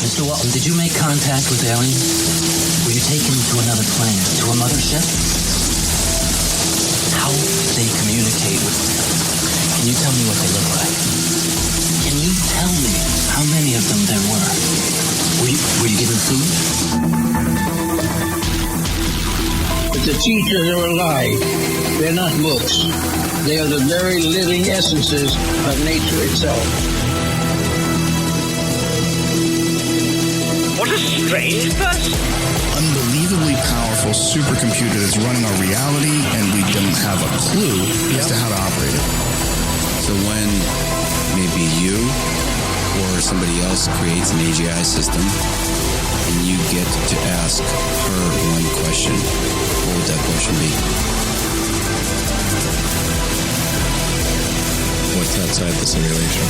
Mr. Walton, did you make contact with aliens? Were you taken to another planet, to a mothership? How did they communicate with you? Can you tell me what they look like? Can you tell me how many of them there were? Were you given food? But the teachers are alive. They're not books. They are the very living essences of nature itself. What a strange person. Unbelievably powerful supercomputer that's running our reality, and we don't have a clue as to how to operate it. So when maybe you or somebody else creates an AGI system and you get to ask her one question, what would that question be? What's outside the simulation?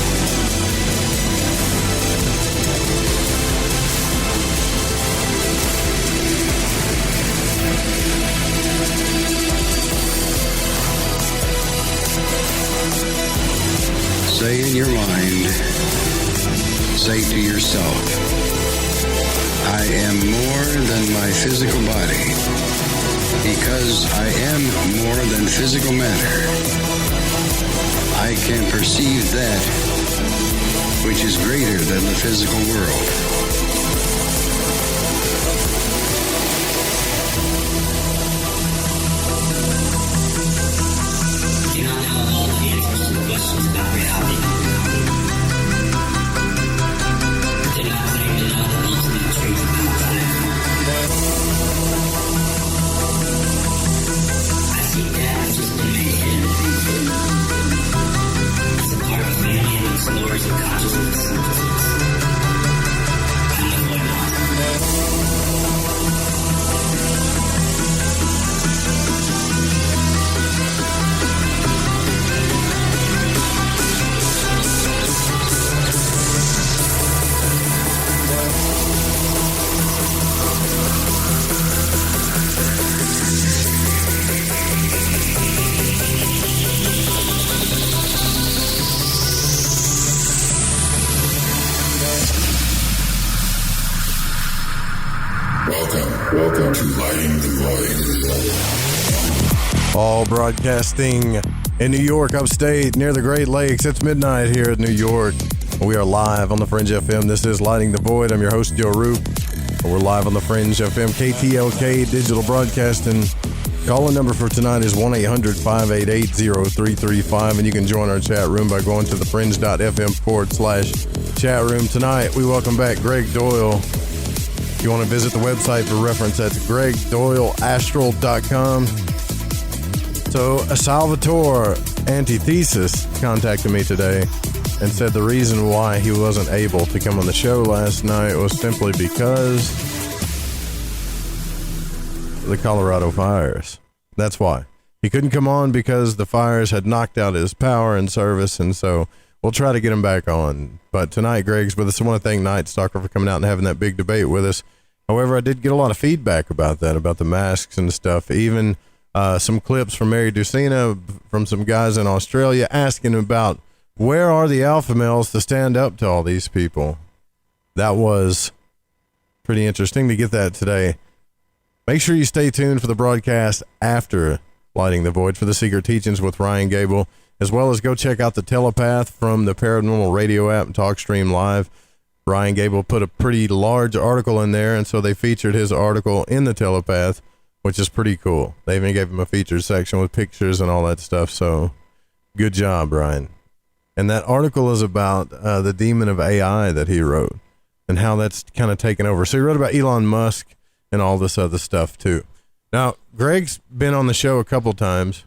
Say in your mind, say to yourself, I am more than my physical body, because I am more than physical matter. I can perceive that which is greater than the physical world. Do not know all the answers to the questions about reality. Do not claim to know the ultimate truth about life. I see death as just dimension. As a part of a family that explores the consciousness. I'm the void. Welcome to Lighting the Void. All broadcasting in New York, upstate, near the Great Lakes. It's midnight here in New York. We are live on the Fringe FM. This is Lighting the Void. I'm your host, Joe Roop. We're live on the Fringe FM, KTLK Digital Broadcasting. Call-in number for tonight is 1-800-588-0335, and you can join our chat room by going to thefringe.fm/chat room. Tonight, we welcome back Greg Doyle. If you want to visit the website for reference, that's gregdoyleastral.com. So, a Salvatore Antithesis contacted me today and said the reason why he wasn't able to come on the show last night was simply because the Colorado fires. That's why. He couldn't come on because the fires had knocked out his power and service, and so we'll try to get him back on. But tonight, Greg's with us. I want to thank Night Stalker for coming out and having that big debate with us. However, I did get a lot of feedback about that, about the masks and stuff. Even some clips from Mary Ducina, from some guys in Australia, asking about where are the alpha males to stand up to all these people. That was pretty interesting to get that today. Make sure you stay tuned for the broadcast after Lighting the Void for the Secret Teachings with Ryan Gable, as well as go check out the Telepath from the Paranormal Radio app and TalkStream Live. Ryan Gable put a pretty large article in there, and so they featured his article in the Telepath, which is pretty cool. They even gave him a featured section with pictures and all that stuff, so good job, Ryan. And that article is about the demon of AI that he wrote and how that's kind of taken over. So he wrote about Elon Musk and all this other stuff, too. Now, Greg's been on the show a couple times,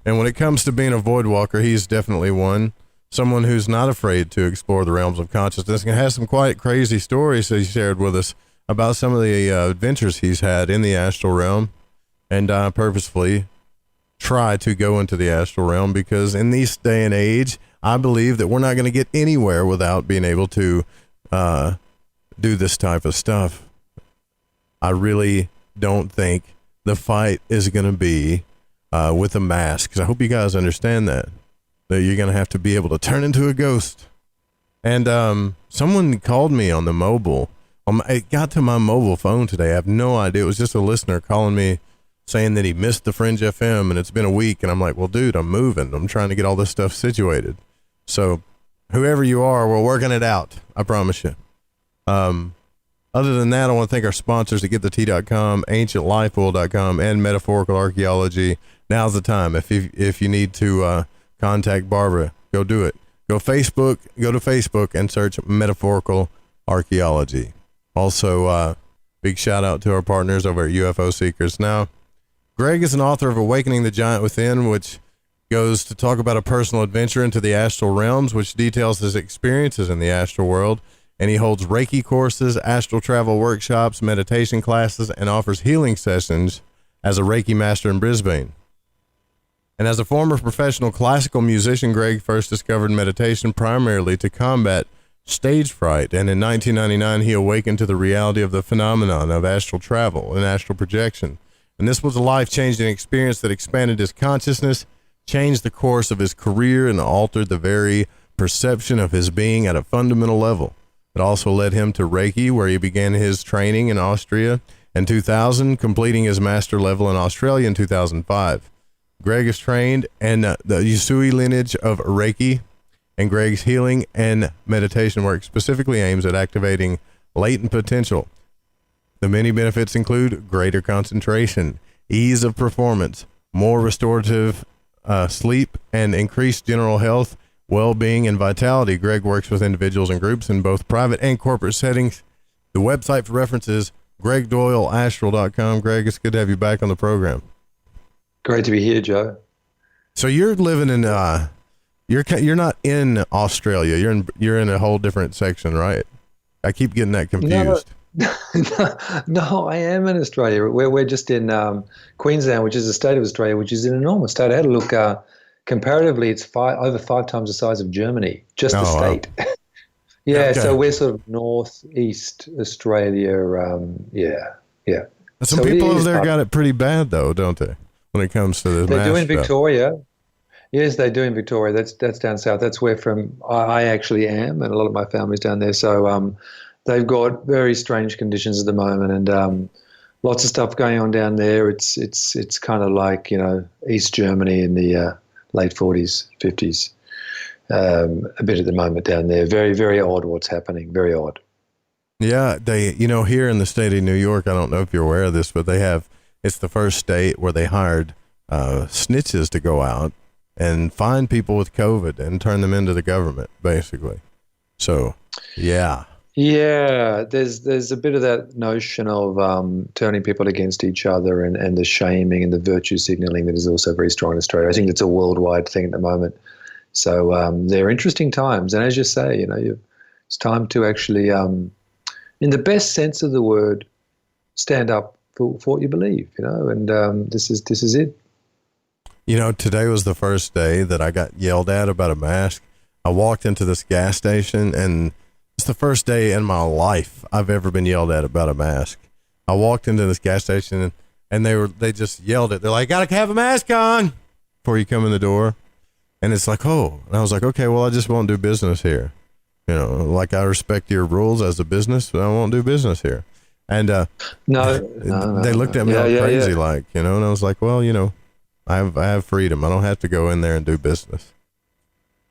and when it comes to being a void walker, he's definitely one. Someone who's not afraid to explore the realms of consciousness and has some quite crazy stories that he shared with us about some of the adventures he's had in the astral realm. And I purposefully try to go into the astral realm because in this day and age, I believe that we're not going to get anywhere without being able to do this type of stuff. I really don't think the fight is going to be with a mask, because I hope you guys understand that you're going to have to be able to turn into a ghost. And someone called me on the mobile It got to my mobile phone today. I have no idea. It was just a listener calling me saying that he missed the Fringe FM and it's been a week. And I'm like, well, dude, I'm moving. I'm trying to get all this stuff situated. So whoever you are, we're working it out. I promise you. Other than that, I want to thank our sponsors at GetTheT.com, AncientLifeOil.com, and Metaphorical Archaeology. Now's the time. If you need to contact Barbara, go do it. Go to Facebook and search Metaphorical Archaeology. Also, big shout out to our partners over at UFO Seekers. Now, Greg is an author of Awakening the Giant Within, which goes to talk about a personal adventure into the Astral Realms, which details his experiences in the astral world. And he holds Reiki courses, astral travel workshops, meditation classes, and offers healing sessions as a Reiki master in Brisbane. And as a former professional classical musician, Greg first discovered meditation primarily to combat stage fright. And in 1999, he awakened to the reality of the phenomenon of astral travel and astral projection. And this was a life-changing experience that expanded his consciousness, changed the course of his career, and altered the very perception of his being at a fundamental level. It also led him to Reiki, where he began his training in Austria in 2000, completing his master level in Australia in 2005. Greg is trained in the Usui lineage of Reiki, and Greg's healing and meditation work specifically aims at activating latent potential. The many benefits include greater concentration, ease of performance, more restorative sleep, and increased general health, well-being, and vitality. Greg works with individuals and groups in both private and corporate settings. The website for reference is gregdoyleastral.com. Greg, it's good to have you back on the program. Great to be here, Joe. So you're living in you're not in Australia. You're in a whole different section, right? I keep getting that confused. No, I am in Australia. We're just in Queensland, which is a state of Australia, which is an enormous state. I had a look. Comparatively, it's over 5 times the size of Germany, just the state. Wow. Yeah, Okay. so we're sort of northeast Australia. Yeah. Some people over there got it pretty bad, though, don't they? When it comes to this, they do in Victoria. Yes, they do in Victoria. That's down south. That's where I actually am, and a lot of my family's down there. So they've got very strange conditions at the moment, and lots of stuff going on down there. It's kind of like East Germany in the late 40s, 50s. A bit at the moment down there. Very, very odd what's happening. Very odd. Yeah, they, here in the state of New York, I don't know if you're aware of this, but it's the first state where they hired snitches to go out and find people with COVID and turn them into the government, basically. So, yeah. Yeah, there's a bit of that notion of turning people against each other and the shaming and the virtue signaling that is also very strong in Australia. I think it's a worldwide thing at the moment. So they're interesting times. And as you say, it's time to actually, in the best sense of the word, stand up for what you believe, and this is it. Today was the first day that I got yelled at about a mask. I walked into this gas station, and it's the first day in my life I've ever been yelled at about a mask. I walked into this gas station, and they just yelled it. They're like, "Gotta have a mask on before you come in the door." And it's like, oh, and I was like, okay, well, I just won't do business here. Like I respect your rules as a business, but I won't do business here. And they looked at me all crazy, like, and I was like, well, I have freedom. I don't have to go in there and do business.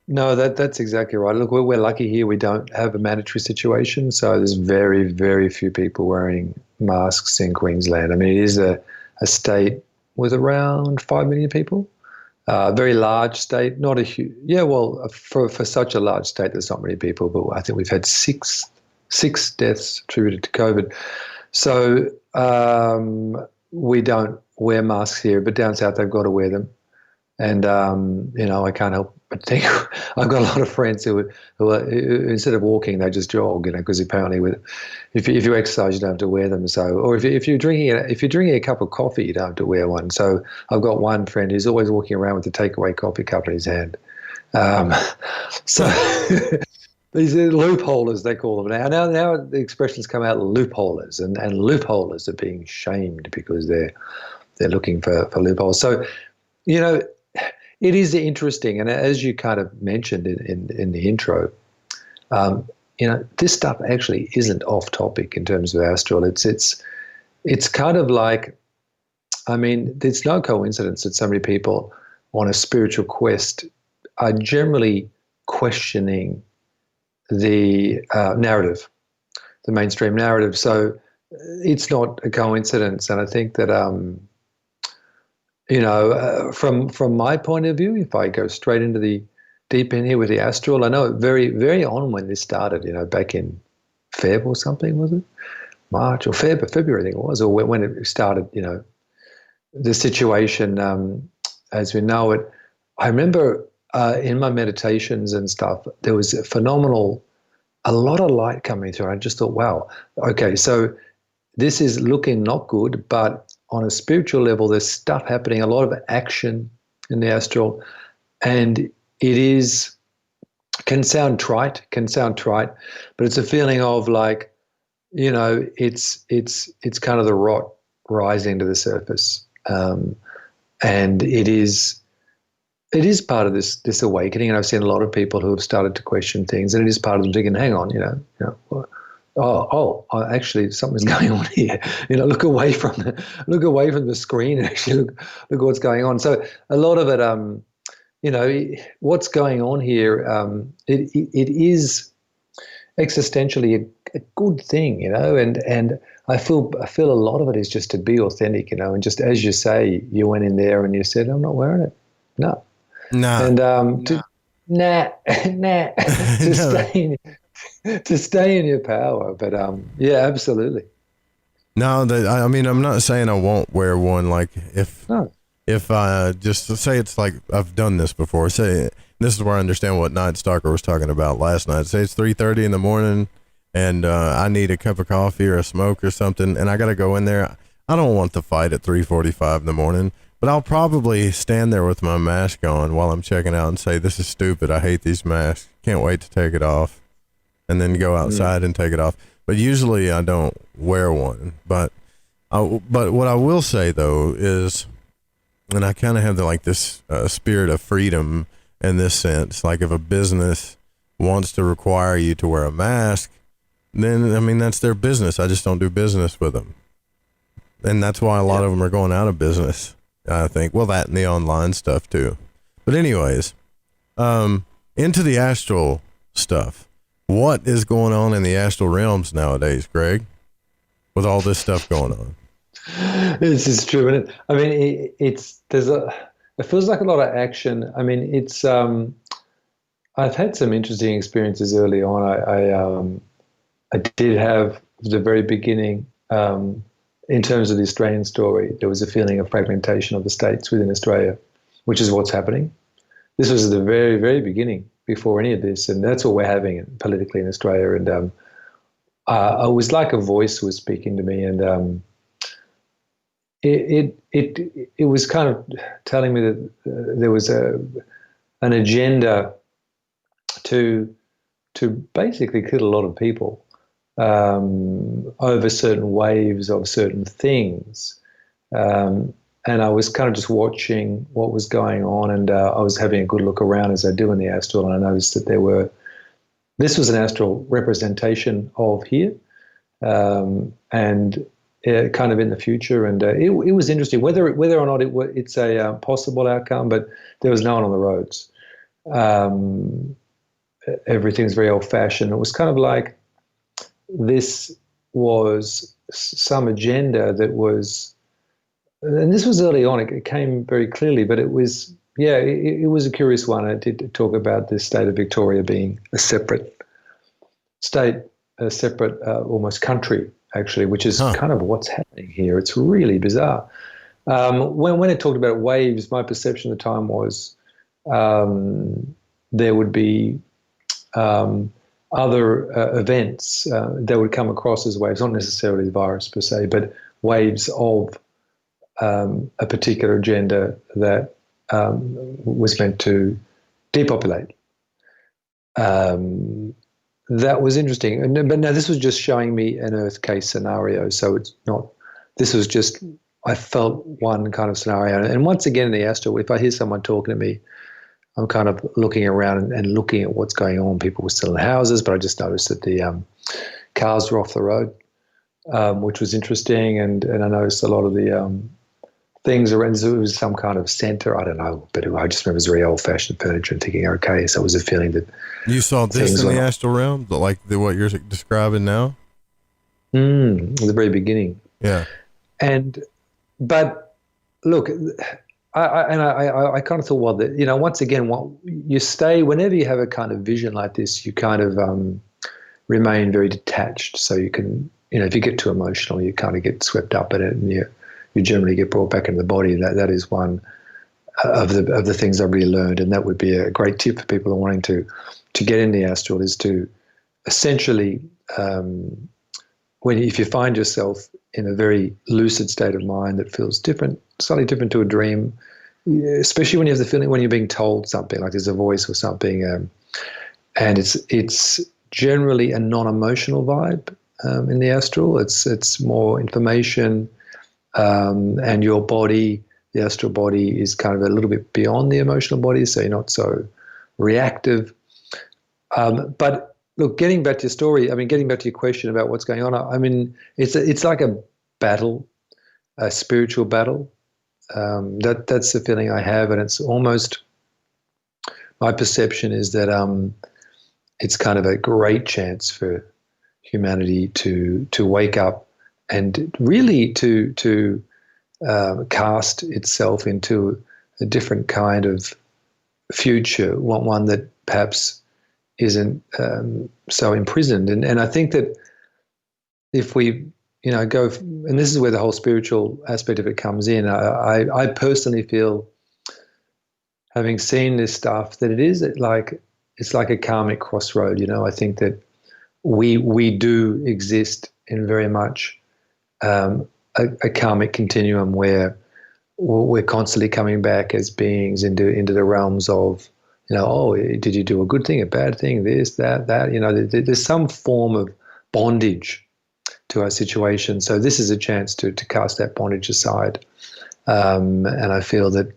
No, that's exactly right. Look, we're lucky here. We don't have a mandatory situation, so there's very, very few people wearing masks in Queensland. I mean, it is a state with around 5 million people. Very large state, not a huge. Yeah, well, for such a large state, there's not many people, but I think we've had six deaths attributed to COVID. So we don't wear masks here, but down south they've got to wear them. And I can't help but think I've got a lot of friends who instead of walking they just jog, because apparently if you exercise you don't have to wear them. So, or if you're drinking a cup of coffee you don't have to wear one. So I've got one friend who's always walking around with a takeaway coffee cup in his hand. So these are loopholers, they call them now. Now the expressions come out, loopholers, and loopholers are being shamed because they're looking for loopholes. So it is interesting, and as you kind of mentioned in the intro, this stuff actually isn't off topic in terms of astral. It's kind of like, I mean, it's no coincidence that so many people on a spiritual quest are generally questioning the narrative, the mainstream narrative. So it's not a coincidence. And I think that, from my point of view, if I go straight into the deep end here with the astral, I know very, very on when this started, back in Feb or something, was it? March or February, I think it was, or when it started, the situation as we know it. I remember in my meditations and stuff, there was a lot of light coming through. I just thought, wow, okay, so this is looking not good, but on a spiritual level, there's stuff happening, a lot of action in the astral, and it can sound trite, but it's a feeling of like, it's kind of the rot rising to the surface, and it is part of this awakening. And I've seen a lot of people who have started to question things, and it is part of them thinking, hang on, actually something's going on here. Look away from the screen and actually look what's going on. So a lot of it, what's going on here, it is existentially a good thing, and I feel a lot of it is just to be authentic, and just as you say, you went in there and you said, I'm not wearing it. No. And to stay in your power. But yeah, absolutely. No, I mean, I'm not saying I won't wear one. Like if I just say it's like I've done this before. Say this is where I understand what Night Stalker was talking about last night. Say it's 3:30 in the morning, and I need a cup of coffee or a smoke or something, and I got to go in there. I don't want the fight at 3:45 in the morning, but I'll probably stand there with my mask on while I'm checking out and say, "This is stupid. I hate these masks. Can't wait to take it off," and then go outside and take it off. But usually I don't wear one. But what I will say though is, and I kind of have this spirit of freedom in this sense. Like if a business wants to require you to wear a mask, then I mean that's their business. I just don't do business with them, and that's why a lot of them are going out of business. I think. Well, that and the online stuff too. But anyways, into the astral stuff. What is going on in the astral realms nowadays, Greg? With all this stuff going on. This is true, isn't it? I mean, it feels like a lot of action. I mean, it's. I've had some interesting experiences early on. I did have the very beginning. In terms of the Australian story, there was a feeling of fragmentation of the states within Australia, which is what's happening. This was the very, very beginning, before any of this, and that's what we're having politically in Australia. And I was like a voice was speaking to me, and it was kind of telling me that there was an agenda to basically kill a lot of people. Over certain waves of certain things. And I was kind of just watching what was going on, and I was having a good look around as I do in the astral, and I noticed that this was an astral representation of here, and kind of in the future, and it was interesting, whether or not it's a possible outcome, but there was no one on the roads. Everything's very old-fashioned. It was kind of like, this was some agenda that was, and this was early on, it came very clearly, but it was, it was a curious one. I did talk about this state of Victoria being a separate state, a separate almost country, actually, which is kind of what's happening here. It's really bizarre. When it talked about waves, my perception at the time was there would be other events that would come across as waves, not necessarily the virus per se, but waves of a particular agenda that was meant to depopulate. That was interesting. But now this was just showing me an Earth case scenario, so it's not, this was just, I felt one kind of scenario. And once again in the astral, if I hear someone talking to me, I'm kind of looking around and looking at what's going on. People were still in houses, but I just noticed that the cars were off the road, which was interesting. And I noticed a lot of the things around. It was some kind of center. I don't know, but I just remember it was very old-fashioned furniture and thinking, okay, so it was a feeling that you saw this in the astral realm, like what you're describing now. At the very beginning. Yeah. But look, I kind of thought, well, that, once again, you stay, whenever you have a kind of vision like this, you kind of remain very detached. So you can, if you get too emotional, you kind of get swept up in it, and you generally get brought back into the body. That is one of the things I really learned, and that would be a great tip for people who are wanting to get in the astral, is to essentially, if you find yourself in a very lucid state of mind that feels different, slightly different to a dream, especially when you have the feeling when you're being told something, like there's a voice or something, and it's generally a non-emotional vibe in the astral. It's more information, and your body, the astral body, is kind of a little bit beyond the emotional body, so you're not so reactive. But look, getting back to your story, getting back to your question about what's going on, it's like a battle, a spiritual battle. That's the feeling I have, and it's almost, my perception is that it's kind of a great chance for humanity to wake up and really to cast itself into a different kind of future, one that perhaps isn't so imprisoned. And I think that if we, go, and this is where the whole spiritual aspect of it comes in, I personally feel, having seen this stuff, that it's like a karmic crossroad. I think that we do exist in very much a karmic continuum where we're constantly coming back as beings into the realms of, did you do a good thing, a bad thing, this, that, there's some form of bondage to our situation. So this is a chance to cast that bondage aside. And I feel that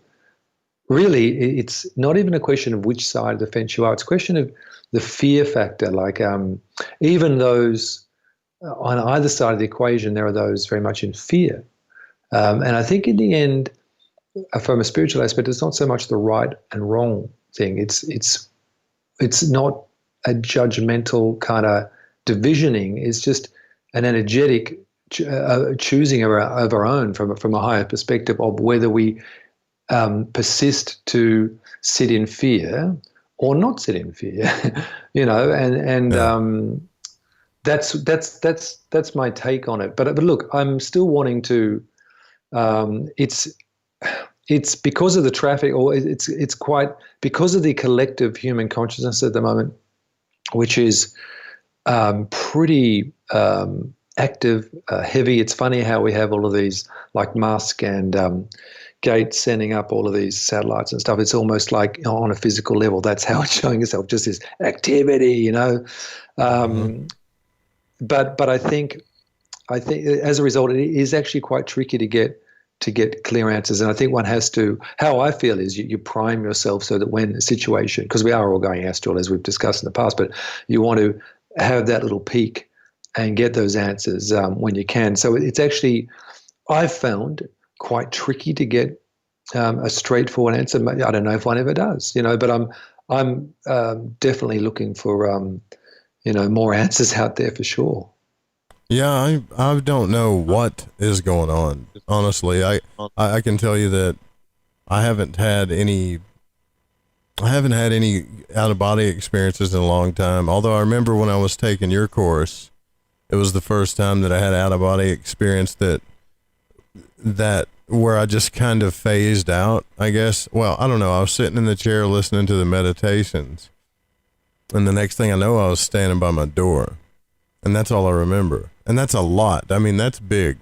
really it's not even a question of which side of the fence you are. It's a question of the fear factor. Like even those on either side of the equation, there are those very much in fear. And I think in the end, from a spiritual aspect, it's not so much the right and wrong thing. It's not a judgmental kind of divisioning. It's just an energetic choosing of our own from a higher perspective of whether we persist to sit in fear or not sit in fear. That's my take on it. But look, I'm still wanting to. It's because of the traffic, or it's quite because of the collective human consciousness at the moment, which is pretty active, heavy. It's funny how we have all of these, like Musk and Gates sending up all of these satellites and stuff. It's almost like on a physical level, that's how it's showing itself, just this activity, But I think as a result, it is actually quite tricky to get clear answers. And I think one has to, how I feel is you prime yourself so that when a situation, because we are all going astral as we've discussed in the past, but you want to have that little peak and get those answers when you can. So it's actually, I've found quite tricky to get a straightforward answer. I don't know if one ever does, but I'm definitely looking for, more answers out there for sure. Yeah, I don't know what is going on. Honestly, I can tell you that I haven't had any out of body experiences in a long time. Although I remember when I was taking your course, it was the first time that I had out of body experience that where I just kind of phased out, I guess. Well, I don't know. I was sitting in the chair listening to the meditations, and the next thing I know, I was standing by my door. And that's all I remember. And that's a lot. I mean, that's big.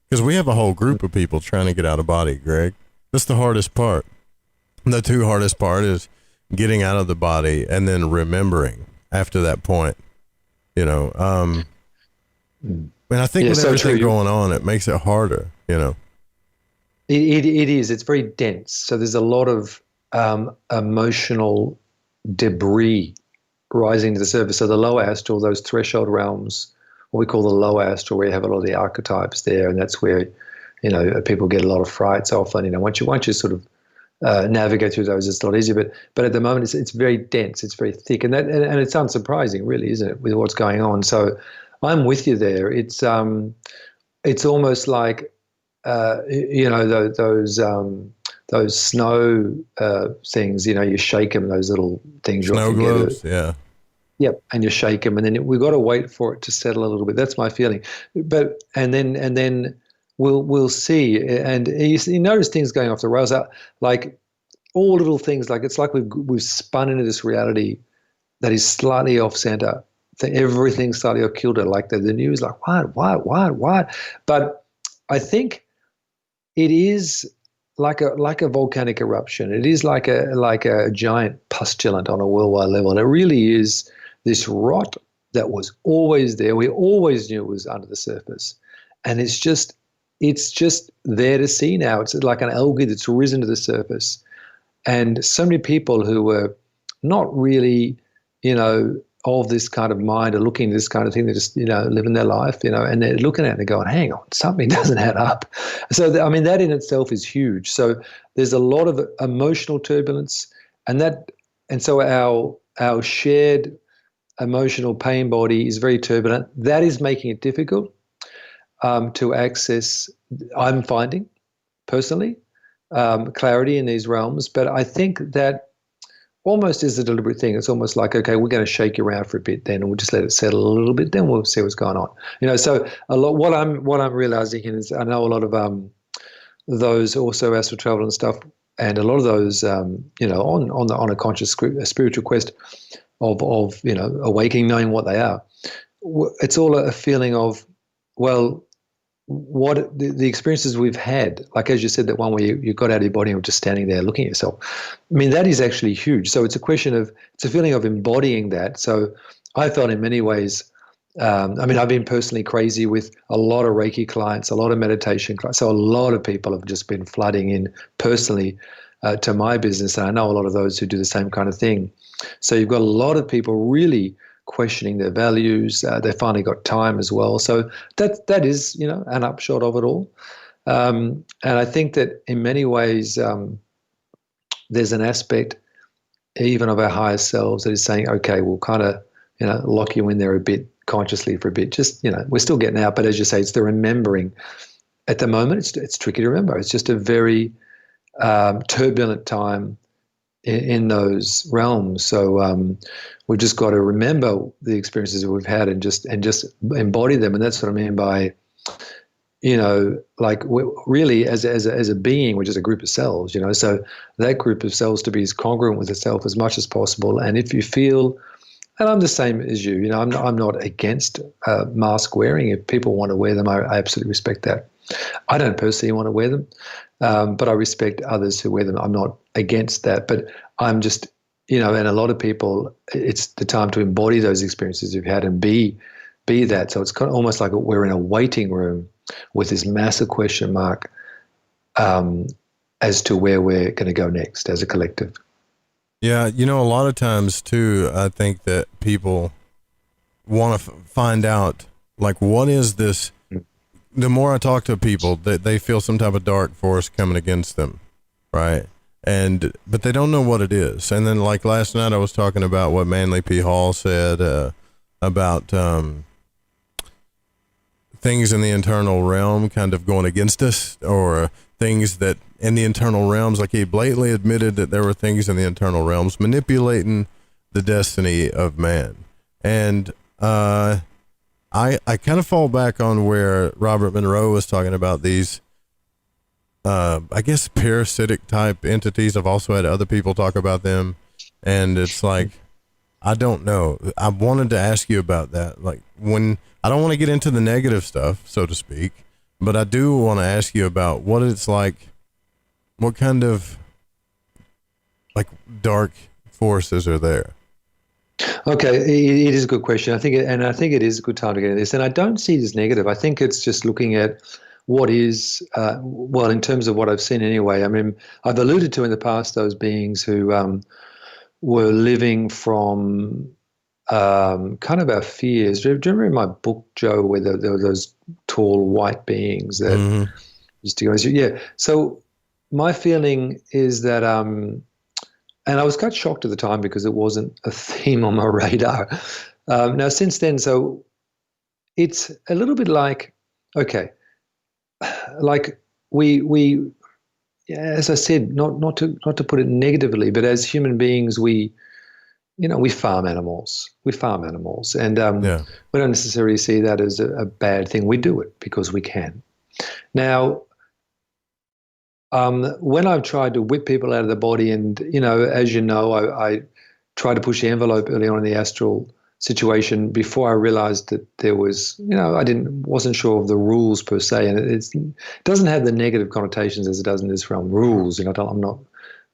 Because we have a whole group of people trying to get out of body, Greg. That's the hardest part. The two hardest part is getting out of the body and then remembering after that point. And I think with everything going on, it makes it harder, It is. It's very dense. So there's a lot of emotional debris rising to the surface. So the lower astral, those threshold realms, what we call the lower astral, where you have a lot of the archetypes there, and that's where, you know, people get a lot of frights often. You know, once you sort of navigate through those, it's a lot easier. But at the moment, it's very dense, it's very thick, and it's unsurprising, really, isn't it, with what's going on? So I'm with you there. It's almost like you know, those snow things. You know, you shake them, those little things. Snow globes, yeah. Yep, and you shake them, and then we've got to wait for it to settle a little bit. That's my feeling. But and then we'll see. And you notice things going off the rails, like all little things. Like it's like we've spun into this reality that is slightly off center. Everything's slightly off kilter. Like the news, like what? But I think it is like a volcanic eruption. It is like a giant pustulant on a worldwide level. And it really is this rot that was always there. We always knew it was under the surface. And it's just there to see now. It's like an algae that's risen to the surface. And so many people who were not really, you know, of this kind of mind are looking at this kind of thing. They're just, you know, living their life, you know, and they're looking at it and they're going, hang on, something doesn't add up. So, I mean, that in itself is huge. So there's a lot of emotional turbulence, and so our shared emotional pain body is very turbulent. That is making it difficult to access, I'm finding personally, clarity in these realms. But I think that almost is a deliberate thing. It's almost like, okay, we're going to shake you around for a bit, then we'll just let it settle a little bit, then we'll see what's going on. You know, so a lot. What I'm realizing is, I know a lot of those also astral travel and stuff, and a lot of those, you know, on a conscious a spiritual quest of you know, awakening, knowing what they are. It's all a feeling of, well, what the experiences we've had, like as you said, that one where you got out of your body and were just standing there looking at yourself. I mean, that is actually huge. So it's a feeling of embodying that. So I felt in many ways, I mean, I've been personally crazy with a lot of Reiki clients, a lot of meditation clients. So a lot of people have just been flooding in personally to my business. And I know a lot of those who do the same kind of thing. So you've got a lot of people really questioning their values. They finally got time as well. So that is, you know, an upshot of it all. And I think that in many ways, there's an aspect even of our higher selves that is saying, okay, we'll kind of, you know, lock you in there a bit consciously for a bit. Just, you know, we're still getting out, but as you say, it's the remembering. At the moment, it's tricky to remember. It's just a very turbulent time in those realms. So we've just got to remember the experiences that we've had and just embody them. And that's what I mean by, you know, like really as a being, we're just a group of cells, you know. So that group of cells to be as congruent with itself as much as possible. And if you feel, and I'm the same as you, you know, I'm not against mask wearing. If people want to wear them, I absolutely respect that. I don't personally want to wear them, but I respect others who wear them. I'm not against that, but I'm just, you know, and a lot of people, it's the time to embody those experiences you've had and be that. So it's kind of almost like we're in a waiting room with this massive question mark as to where we're going to go next as a collective. Yeah, you know, a lot of times too, I think that people want to find out, like, what is this? The more I talk to people, that they feel some type of dark force coming against them, right? But they don't know what it is. And then, like last night, I was talking about what Manly P. Hall said about things in the internal realm kind of going against us, or things that in the internal realms, like he blatantly admitted that there were things in the internal realms manipulating the destiny of man. And I kind of fall back on where Robert Monroe was talking about these, I guess, parasitic type entities. I've also had other people talk about them, and it's like, I don't know. I wanted to ask you about that. Like, when I don't want to get into the negative stuff, so to speak, but I do want to ask you about what it's like, what kind of like dark forces are there? Okay, it is a good question. I think it is a good time to get into this. And I don't see it as negative. I think it's just looking at what is, well, in terms of what I've seen anyway, I mean, I've alluded to in the past those beings who were living from kind of our fears. Do you remember in my book, Joe, where there were those tall white beings that used to go? Yeah. So my feeling is that, and I was quite shocked at the time because it wasn't a theme on my radar. Now, since then, so it's a little bit like, okay, like we, as I said, not to put it negatively, but as human beings, we farm animals. We farm animals, and we don't necessarily see that as a bad thing. We do it because we can. Now, when I've tried to whip people out of the body, and as you know, I tried to push the envelope early on in the astral situation before I realized that there was, I wasn't sure of the rules per se, and it doesn't have the negative connotations as it does in this realm. Rules, I'm not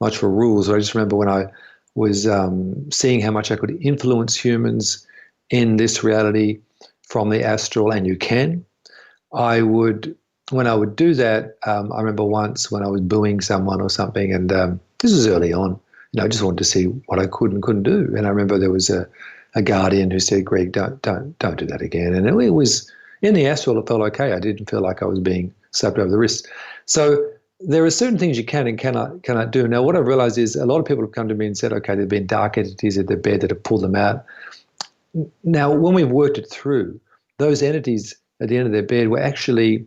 much for rules. But I just remember when I was seeing how much I could influence humans in this reality from the astral, and you can. When I would do that, I remember once when I was booing someone or something, and this was early on. I just wanted to see what I could and couldn't do. And I remember there was a guardian who said, "Greg, don't do that again." And it was in the astral. It felt okay. I didn't feel like I was being slapped over the wrist. So there are certain things you can and cannot do. Now, what I've realized is a lot of people have come to me and said, okay, there've been dark entities at their bed that have pulled them out. Now, when we've worked it through, those entities at the end of their bed were actually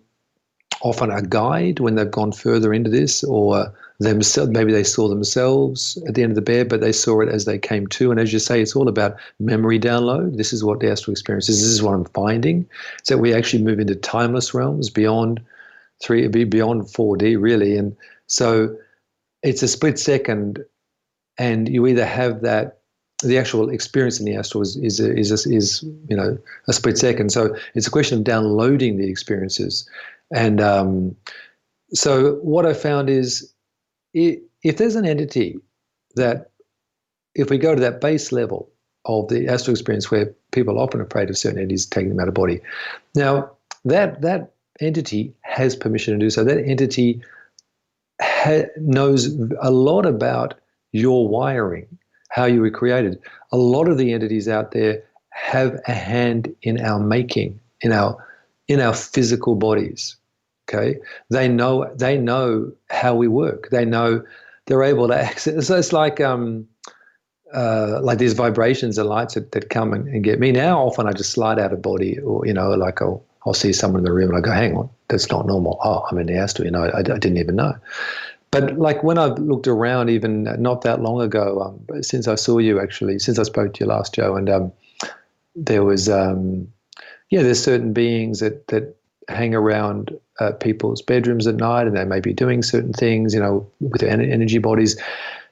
often a guide when they've gone further into this, or themselves. Maybe they saw themselves at the end of the bed, but they saw it as they came to. And as you say, it's all about memory download. This is what the astral experience is. This is what I'm finding. So we actually move into timeless realms beyond 4D, really. And so it's a split second, and you either have that, the actual experience in the astral is a split second. So it's a question of downloading the experiences. And so what I found is, if there's an entity that, if we go to that base level of the astral experience where people are often afraid of certain entities taking them out of body, now that entity has permission to do so. That entity knows a lot about your wiring, how you were created. A lot of the entities out there have a hand in our making, in our physical bodies. Okay, they know how we work. They're able to access. So it's like these vibrations and lights that come and get me. Now, often I just slide out of body, or like I'll see someone in the room and I go, hang on, that's not normal. Oh, I'm in the astral. I didn't even know. But like when I've looked around, even not that long ago, since I saw you actually, since I spoke to you last, Joe, and there was there's certain beings that hang around people's bedrooms at night, and they may be doing certain things, with their energy bodies.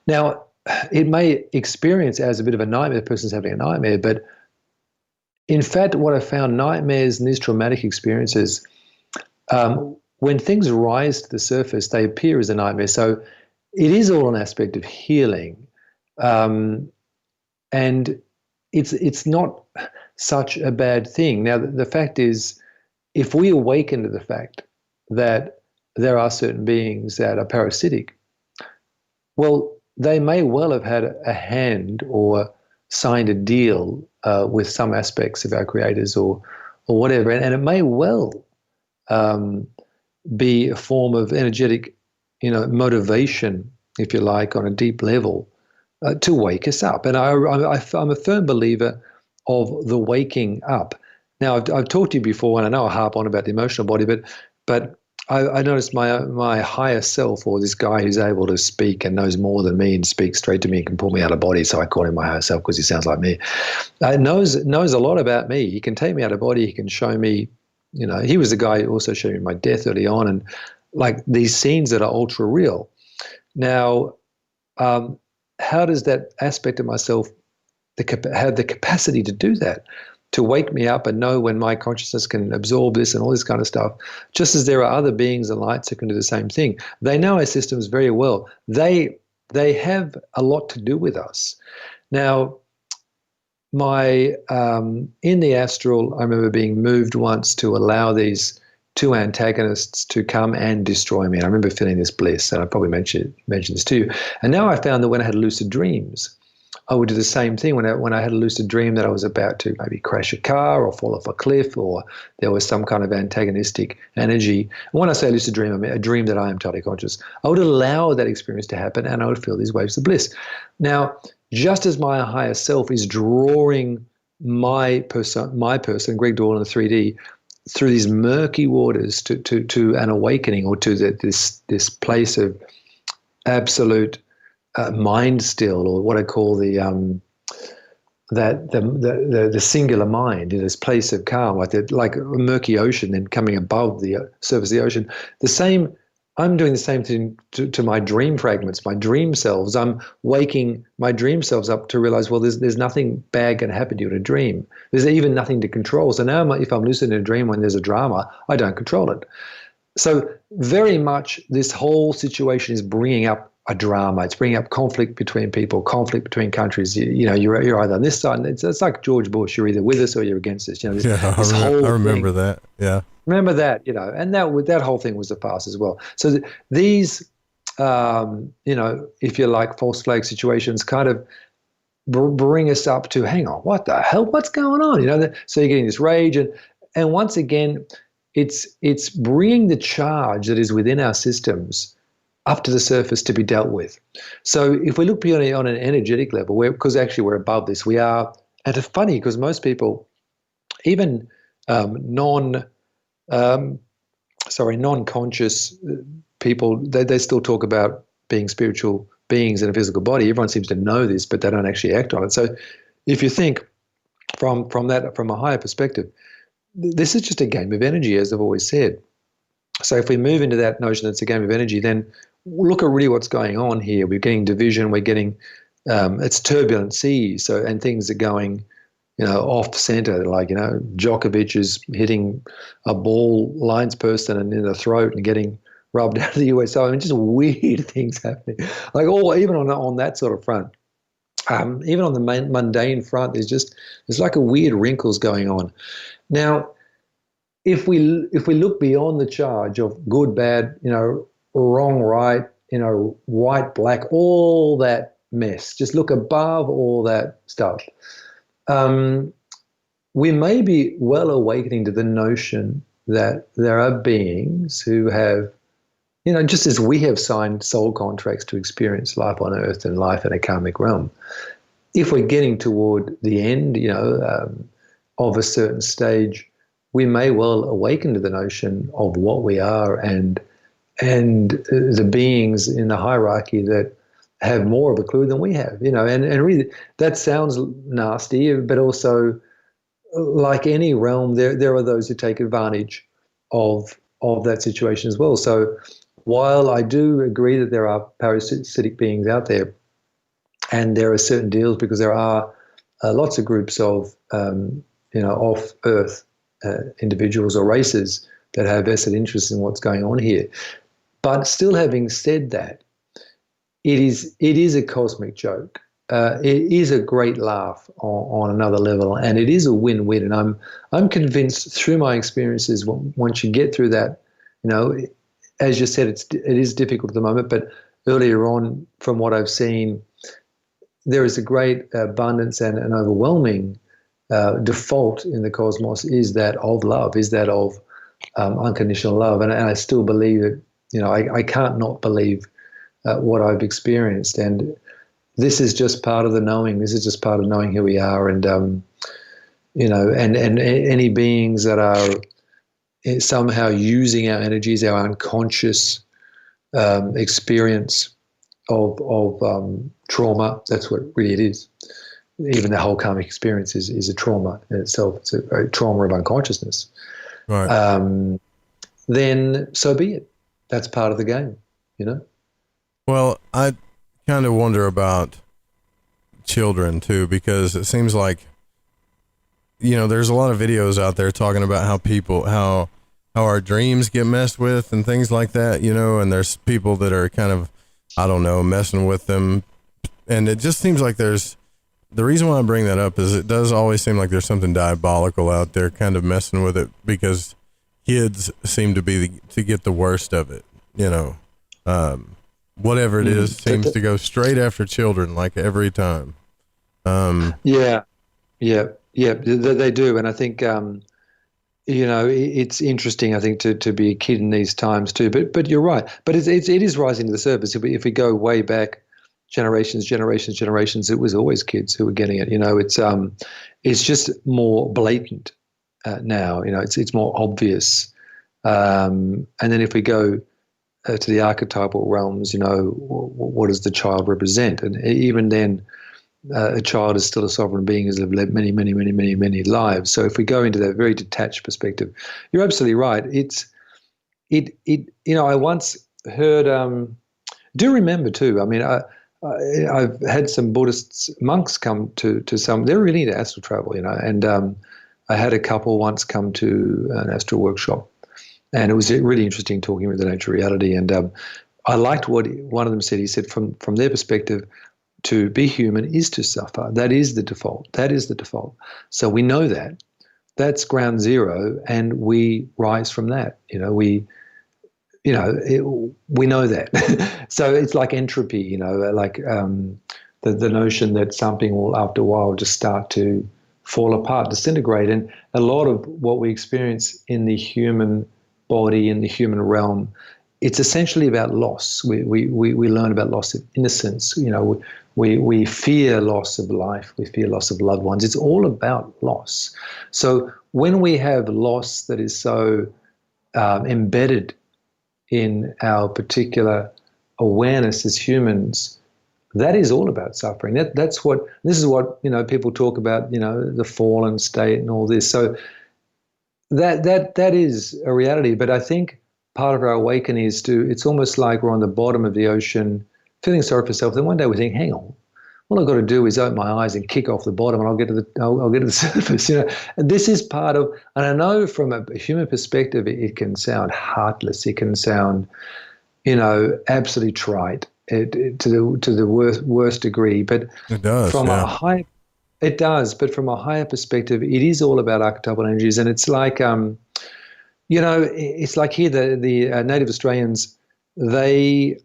Now, it may experience as a bit of a nightmare, the person's having a nightmare, but in fact, what I found, nightmares and these traumatic experiences, when things rise to the surface, they appear as a nightmare. So it is all an aspect of healing, and it's not such a bad thing. Now, the fact is, if we awaken to the fact that there are certain beings that are parasitic, well, they may well have had a hand or signed a deal with some aspects of our creators or whatever, and it may well be a form of energetic, motivation, if you like, on a deep level to wake us up. And I'm a firm believer of the waking up. Now, I've talked to you before, and I know I harp on about the emotional body, but I noticed my higher self, or this guy who's able to speak and knows more than me and speaks straight to me and can pull me out of body, so I call him my higher self because he sounds like me, knows a lot about me. He can take me out of body. He can show me, he was the guy who also showed me my death early on, and like these scenes that are ultra real. Now, how does that aspect of myself have the capacity to do that? To wake me up and know when my consciousness can absorb this and all this kind of stuff, just as there are other beings and lights that can do the same thing. They know our systems very well. They have a lot to do with us. Now, in the astral, I remember being moved once to allow these two antagonists to come and destroy me. And I remember feeling this bliss, and I probably mentioned this to you. And now I found that when I had lucid dreams, I would do the same thing. When I had a lucid dream that I was about to maybe crash a car or fall off a cliff, or there was some kind of antagonistic energy. And when I say lucid dream, I mean a dream that I am totally conscious. I would allow that experience to happen, and I would feel these waves of bliss. Now, just as my higher self is drawing my person, Greg Doyle in the 3D, through these murky waters to an awakening, or to this place of absolute mind still, or what I call the singular mind, in this place of calm, like a murky ocean, then coming above the surface of the ocean. I'm doing the same thing to my dream fragments, my dream selves. I'm waking my dream selves up to realize, well, there's nothing bad going to happen to you in a dream. There's even nothing to control. So now if I'm lucid in a dream when there's a drama, I don't control it. So very much this whole situation is bringing up a drama. It's bringing up conflict between people, conflict between countries. You're either on this side. It's like George Bush. You're either with us or you're against us. I remember that. Yeah. Remember that, and that whole thing was a farce as well. So these, if you like, false flag situations kind of bring us up to, hang on, what the hell? What's going on? So you're getting this rage, and once again, it's bringing the charge that is within our systems up to the surface to be dealt with. So if we look beyond on an energetic level, because actually we're above this, we are. And it's funny because most people, even non-conscious people, they still talk about being spiritual beings in a physical body. Everyone seems to know this, but they don't actually act on it. So if you think from a higher perspective, this is just a game of energy, as I've always said. So if we move into that notion that it's a game of energy, then look at really what's going on here. We're getting division. We're getting it's turbulent seas. So, and things are going off center, like, Djokovic is hitting a ball linesperson and in the throat and getting rubbed out of the US. So, just weird things happening. Like even on that sort of front, even on the mundane front, there's like a weird wrinkles going on. Now, if we look beyond the charge of good, bad, wrong, right, white, black, all that mess, just look above all that stuff. We may be well awakening to the notion that there are beings who have, just as we have signed soul contracts to experience life on earth and life in a karmic realm, if we're getting toward the end, of a certain stage, we may well awaken to the notion of what we are and the beings in the hierarchy that have more of a clue than we have, and really that sounds nasty, but also like any realm, there are those who take advantage of that situation as well. So while I do agree that there are parasitic beings out there, and there are certain deals because there are lots of groups of off Earth individuals or races that have vested interest in what's going on here. But still, having said that, it is a cosmic joke. It is a great laugh on another level, and it is a win-win. And I'm convinced through my experiences, once you get through that, as you said, it is difficult at the moment, but earlier on, from what I've seen, there is a great abundance and an overwhelming default in the cosmos is that of love, is that of unconditional love. And I still believe that, I can't not believe what I've experienced. And this is just part of the knowing. This is just part of knowing who we are. And, and any beings that are somehow using our energies, our unconscious experience of trauma, that's what really it is. Even the whole karmic experience is a trauma in itself. It's a trauma of unconsciousness. Right. Then so be it. That's part of the game, Well, I kind of wonder about children too, because it seems like, there's a lot of videos out there talking about how our dreams get messed with and things like that, and there's people that are kind of, I don't know, messing with them. And it just seems like the reason why I bring that up is it does always seem like there's something diabolical out there kind of messing with it, because kids seem to to get the worst of it, whatever it is seems to go straight after children, like every time. Yeah, they do. And I think, it's interesting, I think, to be a kid in these times too, but you're right. But it is rising to the surface. If we go way back generations, it was always kids who were getting it. It's just more blatant now. It's more obvious. And then if we go to the archetypal realms, what does the child represent? And even then, a child is still a sovereign being, has lived many, many, many, many, many lives. So if we go into that very detached perspective, you're absolutely right. I once heard, do remember too, I mean, I've had some Buddhist monks come to some, they're really into astral travel, and I had a couple once come to an astral workshop, and it was really interesting talking with the nature of reality. And I liked what one of them said. He said from their perspective, to be human is to suffer. That is the default. So we know that. That's ground zero, and we rise from that. We know that. So it's like entropy, like the notion that something will, after a while, just start to fall apart, disintegrate. And a lot of what we experience in the human body, in the human realm, it's essentially about loss. We learn about loss of innocence. We fear loss of life. We fear loss of loved ones. It's all about loss. So when we have loss that is so embedded in our particular awareness as humans, that is all about suffering. This is what people talk about. The fallen state and all this. So that is a reality. But I think part of our awakening is it's almost like we're on the bottom of the ocean, feeling sorry for yourself. Then one day we think, hang on, all I've got to do is open my eyes and kick off the bottom, and I'll get to the surface. And this is part of. And I know from a human perspective, it can sound heartless. It can sound, absolutely trite to the worst degree. But it does. It does. But from a higher perspective, it is all about archetypal energies, and it's like. It's like here the Native Australians, they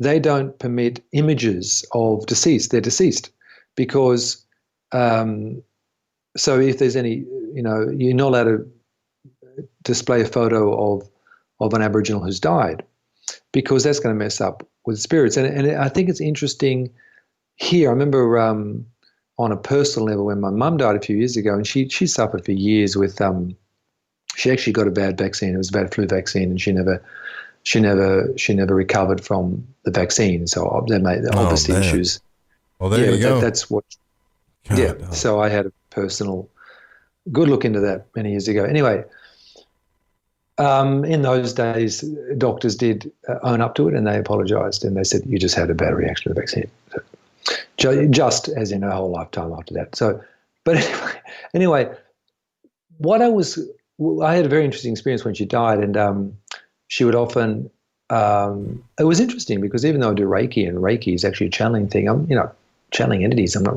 don't permit images of deceased. They're deceased because so if there's any, you're not allowed to display a photo of an Aboriginal who's died because that's going to mess up with spirits. And I think it's interesting here. I remember on a personal level when my mum died a few years ago, and she suffered for years with she actually got a bad vaccine. It was a bad flu vaccine, and she never recovered from the vaccine. So they made obviously issues. Well, there you go. That's what. God, yeah. So I had a personal good look into that many years ago. Anyway, in those days, doctors did own up to it, and they apologised, and they said you just had a bad reaction to the vaccine. So, just as in a whole lifetime after that. So, but anyway, I had a very interesting experience when she died, and she would often. It was interesting because even though I do Reiki, and Reiki is actually a channeling thing, I'm channeling entities. I'm not,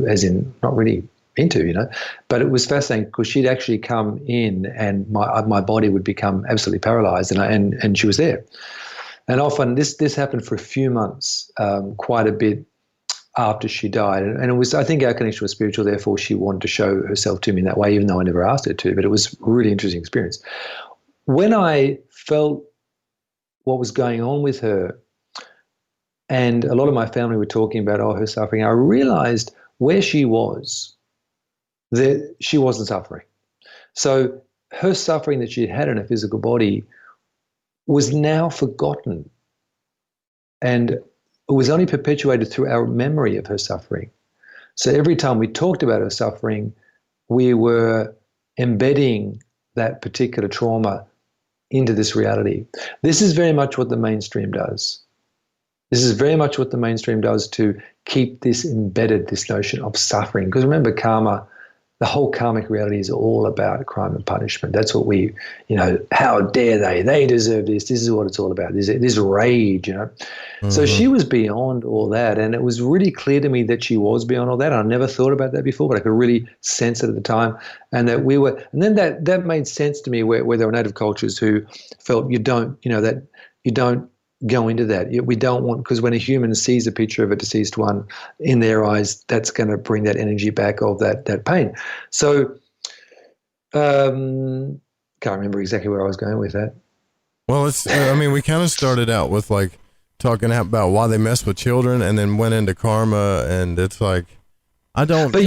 as in not really into, but it was fascinating because she'd actually come in, and my body would become absolutely paralyzed, and she was there, and often this happened for a few months, quite a bit after she died. And it was, I think our connection was spiritual, therefore she wanted to show herself to me in that way, even though I never asked her to, but it was a really interesting experience. When I felt what was going on with her, and a lot of my family were talking about her suffering, I realized where she was, that she wasn't suffering. So her suffering that she had in her physical body was now forgotten. And it was only perpetuated through our memory of her suffering. So every time we talked about her suffering, we were embedding that particular trauma into this reality. This is very much what the mainstream does. This is very much what the mainstream does to keep this embedded, this notion of suffering. Because remember, karma the whole karmic reality is all about crime and punishment. That's what we, how dare they? They deserve this. This is what it's all about. This rage, So she was beyond all that. And it was really clear to me that she was beyond all that. I never thought about that before, but I could really sense it at the time. And that and then that made sense to me where there were native cultures who felt you don't go into that. We don't want, because when a human sees a picture of a deceased one, in their eyes, that's going to bring that energy back of that pain. So, can't remember exactly where I was going with that. Well, we kind of started out with like talking about why they mess with children, and then went into karma, and it's like, I don't. But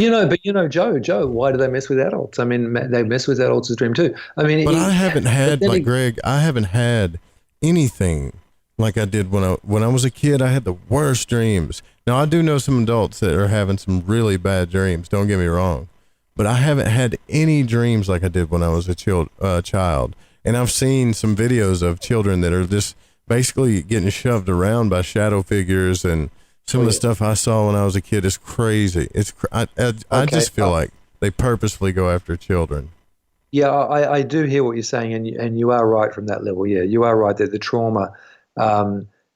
Joe, why do they mess with adults? I mean, they mess with adults' dream too. I mean, but I haven't had Greg. I haven't had anything like I did when I was a kid. I had the worst dreams. Now, I do know some adults that are having some really bad dreams, don't get me wrong, but I haven't had any dreams like I did when I was a child. And I've seen some videos of children that are just basically getting shoved around by shadow figures, and some of the stuff I saw when I was a kid is crazy. I just feel like they purposefully go after children. Yeah, I do hear what you're saying, and you are right from that level. Yeah, you are right that the trauma.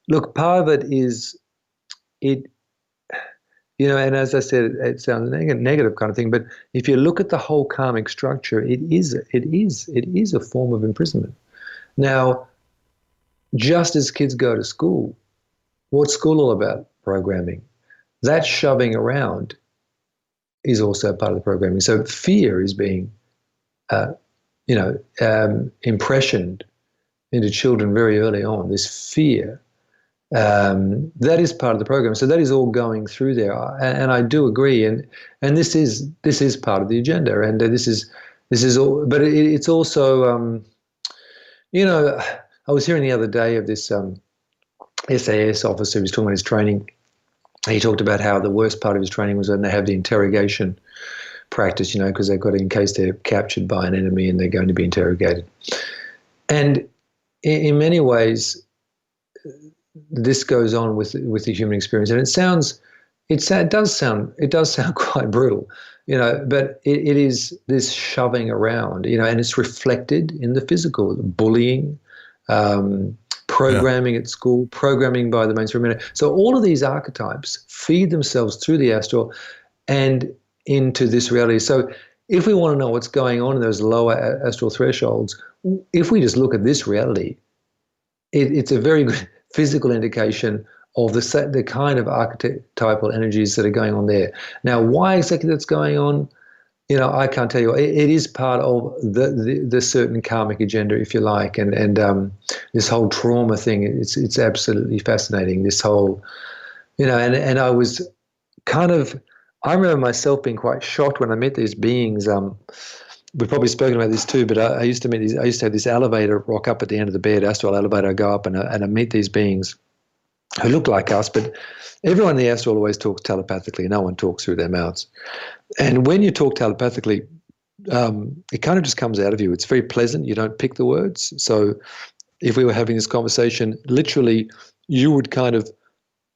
Look, part of it is and as I said, it sounds negative kind of thing, but if you look at the whole karmic structure, it is a form of imprisonment. Now, just as kids go to school, what's school all about? Programming. That shoving around is also part of the programming. So fear is being, impressioned into children very early on, this fear, that is part of the program. So that is all going through there, and I do agree. And this is part of the agenda, and this is all. But it's also, I was hearing the other day of this SAS officer who was talking about his training. He talked about how the worst part of his training was when they have the interrogation practice, because they've got, in case they're captured by an enemy and they're going to be interrogated. And in many ways, this goes on with the human experience, and it does sound quite brutal, but it is this shoving around, and it's reflected in the physical, bullying, programming at school, programming by the mainstream media. So all of these archetypes feed themselves through the astral and into this reality. So if we want to know what's going on in those lower astral thresholds, if we just look at this reality, it's a very good physical indication of the kind of archetypal energies that are going on there. Now, why exactly that's going on, I can't tell you. It is part of the certain karmic agenda, if you like, and this whole trauma thing. It's absolutely fascinating. This whole, and I was kind of. I remember myself being quite shocked when I met these beings. We've probably spoken about this too, but I used to have this elevator rock up at the end of the bed, astral elevator. I go up and I meet these beings who look like us, but everyone in the astral always talks telepathically. No one talks through their mouths. And when you talk telepathically, it kind of just comes out of you. It's very pleasant. You don't pick the words. So if we were having this conversation, literally you would kind of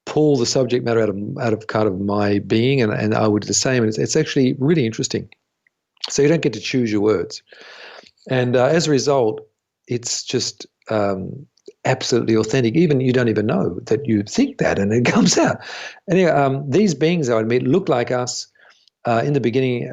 pull the subject matter out of kind of my being, and I would do the same. And it's actually really interesting. So you don't get to choose your words. And as a result, it's just absolutely authentic. Even you don't even know that you think that, and it comes out. Anyway, these beings I would meet looked like us. In the beginning,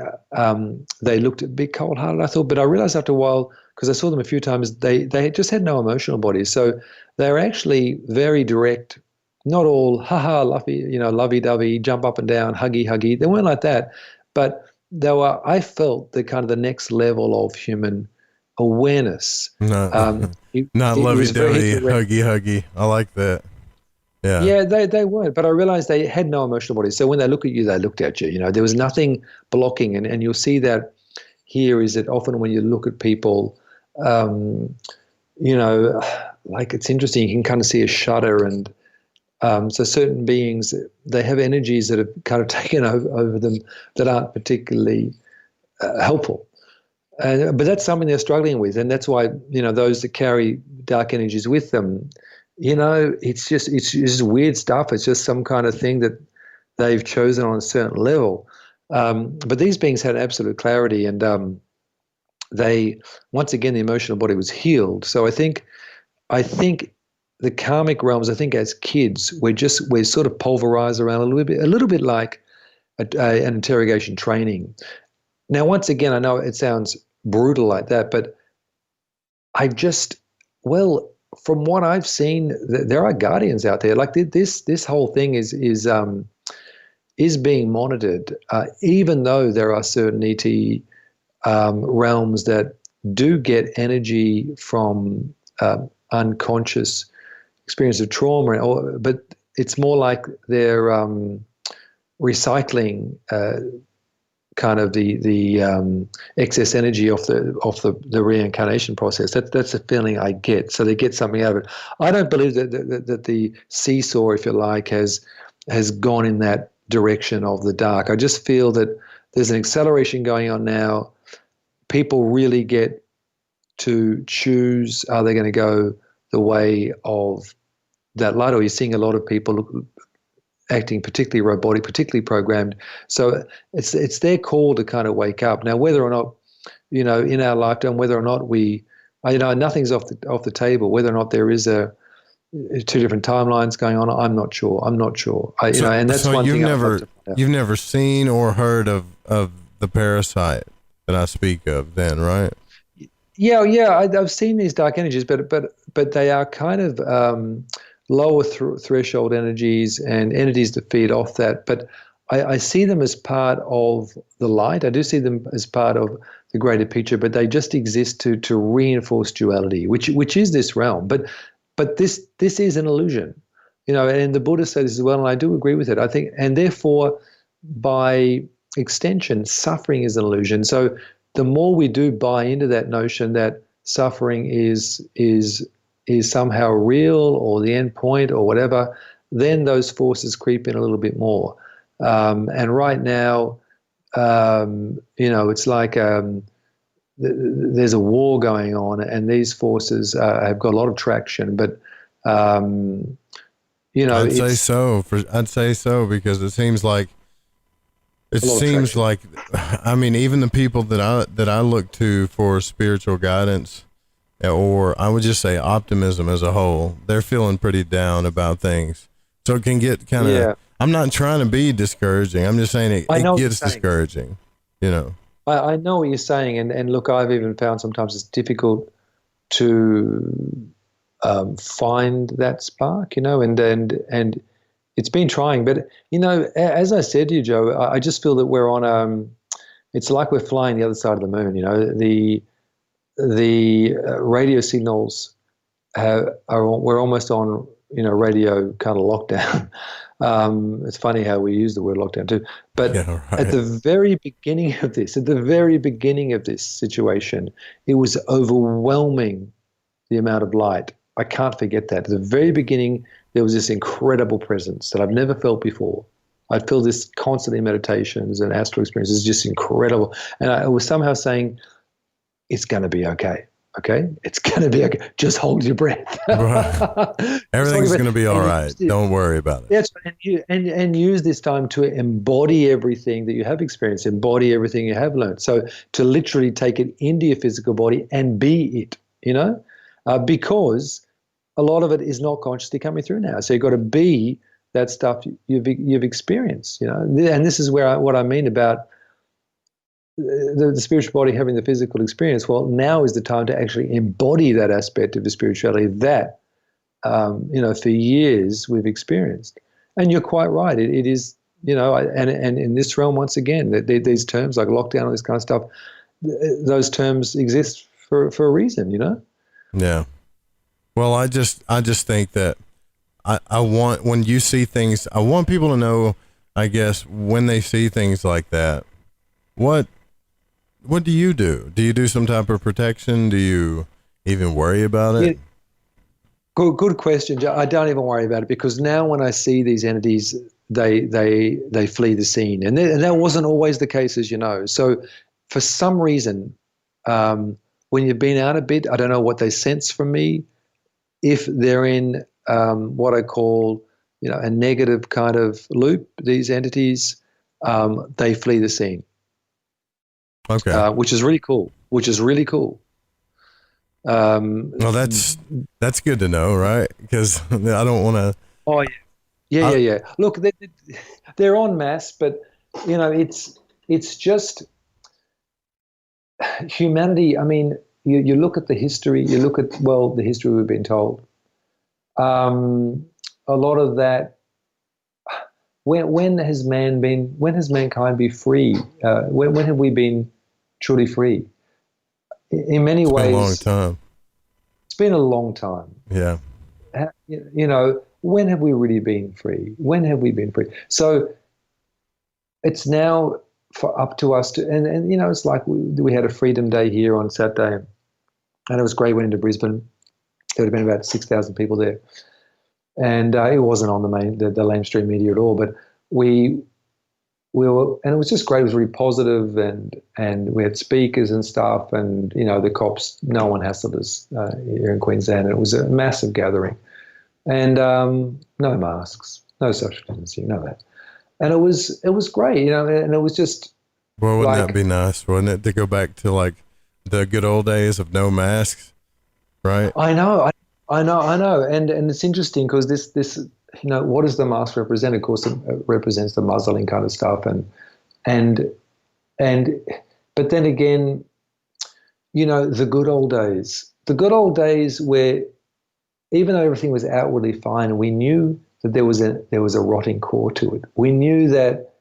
they looked a bit cold-hearted, I thought, but I realized after a while, because I saw them a few times, they just had no emotional bodies. So they were actually very direct, not all ha-ha, lovey-dovey, jump up and down, huggy. They weren't like that, but they were, I felt, the kind of the next level of human awareness. Not lovey-dovey, huggy. I like that. Yeah, they weren't, but I realized they had no emotional bodies. So when they look at you, they looked at you. There was nothing blocking, and you'll see that here is that often when you look at people, like it's interesting. You can kind of see a shudder, and so certain beings, they have energies that have kind of taken over them that aren't particularly helpful. But that's something they're struggling with, and that's why those that carry dark energies with them. It's just weird stuff. It's just some kind of thing that they've chosen on a certain level. But these beings had absolute clarity, and they, once again, the emotional body was healed. So I think the karmic realms, I think as kids, we're sort of pulverized around a little bit like an interrogation training. Now, once again, I know it sounds brutal like that, but from what I've seen, there are guardians out there. Like this whole thing is being monitored, even though there are certain ET realms that do get energy from unconscious experience of trauma, but it's more like they're recycling kind of the excess energy off the reincarnation process. That's the feeling I get. So they get something out of it. I don't believe that the seesaw, if you like, has gone in that direction of the dark. I just feel that there's an acceleration going on now. People really get to choose, are they going to go the way of that light, or you're seeing a lot of people acting particularly robotic, particularly programmed. So it's their call to kind of wake up. Now, whether or not, in our lifetime, whether or not nothing's off the table, whether or not there is two different timelines going on, I'm not sure. And that's so one thing you've never seen or heard of the parasite that I speak of then, right? Yeah. I've seen these dark energies, but they are kind of lower threshold energies and entities that feed off that. But I see them as part of the light. I do see them as part of the greater picture, but they just exist to reinforce duality, which is this realm. But this is an illusion, and the Buddha said this as well, and I do agree with it. I think, and therefore, by extension, suffering is an illusion. So the more we do buy into that notion that suffering is somehow real or the end point or whatever, then those forces creep in a little bit more. And right now, it's like there's a war going on, and these forces have got a lot of traction. But I'd say so because it seems like I mean, even the people that I look to for spiritual guidance, or I would just say optimism as a whole, they're feeling pretty down about things. So it can get kind of, I'm not trying to be discouraging. I'm just saying it gets discouraging, I know what you're saying. And look, I've even found sometimes it's difficult to find that spark, and it's been trying. But, as I said to you, Joe, I just feel that we're on, it's like we're flying the other side of the moon, the radio signals we're almost on, radio kind of lockdown. It's funny how we use the word lockdown too. But at the very beginning of this situation, it was overwhelming, the amount of light. I can't forget that. At the very beginning, there was this incredible presence that I've never felt before. I'd feel this constantly in meditations and astral experiences, just incredible. And I was somehow saying, it's going to be okay. Okay? It's going to be okay. Just hold your breath. Right. Everything's going to be all right. Don't worry about it. Yes, and use this time to embody everything that you have experienced, embody everything you have learned. So to literally take it into your physical body and be it, because a lot of it is not consciously coming through now. So you've got to be that stuff you've experienced, And this is what I mean about the spiritual body having the physical experience. Well, now is the time to actually embody that aspect of the spirituality that, for years we've experienced. And you're quite right. It is, and in this realm, once again, these terms like lockdown and this kind of stuff, those terms exist for a reason, Yeah. Well, I just think that I want, when you see things, I want people to know, I guess, when they see things like that, what do you do? Do you do some type of protection? Do you even worry about it? Good question, Joe. I don't even worry about it, because now when I see these entities, they flee the scene, and that wasn't always the case, as you know. So for some reason, when you've been out a bit, I don't know what they sense from me. If they're in what I call, a negative kind of loop, these entities, they flee the scene. Okay. Which is really cool. Well, that's good to know, right? Because I don't want to. Oh yeah. Look, they're en masse, but it's just humanity. I mean, you look at the history. You look at the history we've been told. A lot of that. When has mankind been free? When have we been truly free? In many ways, been a long time. It's been a long time. Yeah. When have we really been free? So it's now up to us to, and it's like we had a Freedom Day here on Saturday, and it was great. Went into Brisbane. There would have been about 6,000 people there, and it wasn't on the mainstream media at all. But we were, and it was just great. It was really positive, and we had speakers and stuff, and the cops, no one hassled us here in Queensland. And it was a massive gathering, and no masks, no social distancing, none of that. And it was great, and it was just. Well, wouldn't that be nice, wouldn't it, to go back to like the good old days of no masks, right? I know, and it's interesting because this. What does the mask represent? Of course, it represents the muzzling kind of stuff, but then again, the good old days where even though everything was outwardly fine, we knew that there was a rotting core to it. We knew that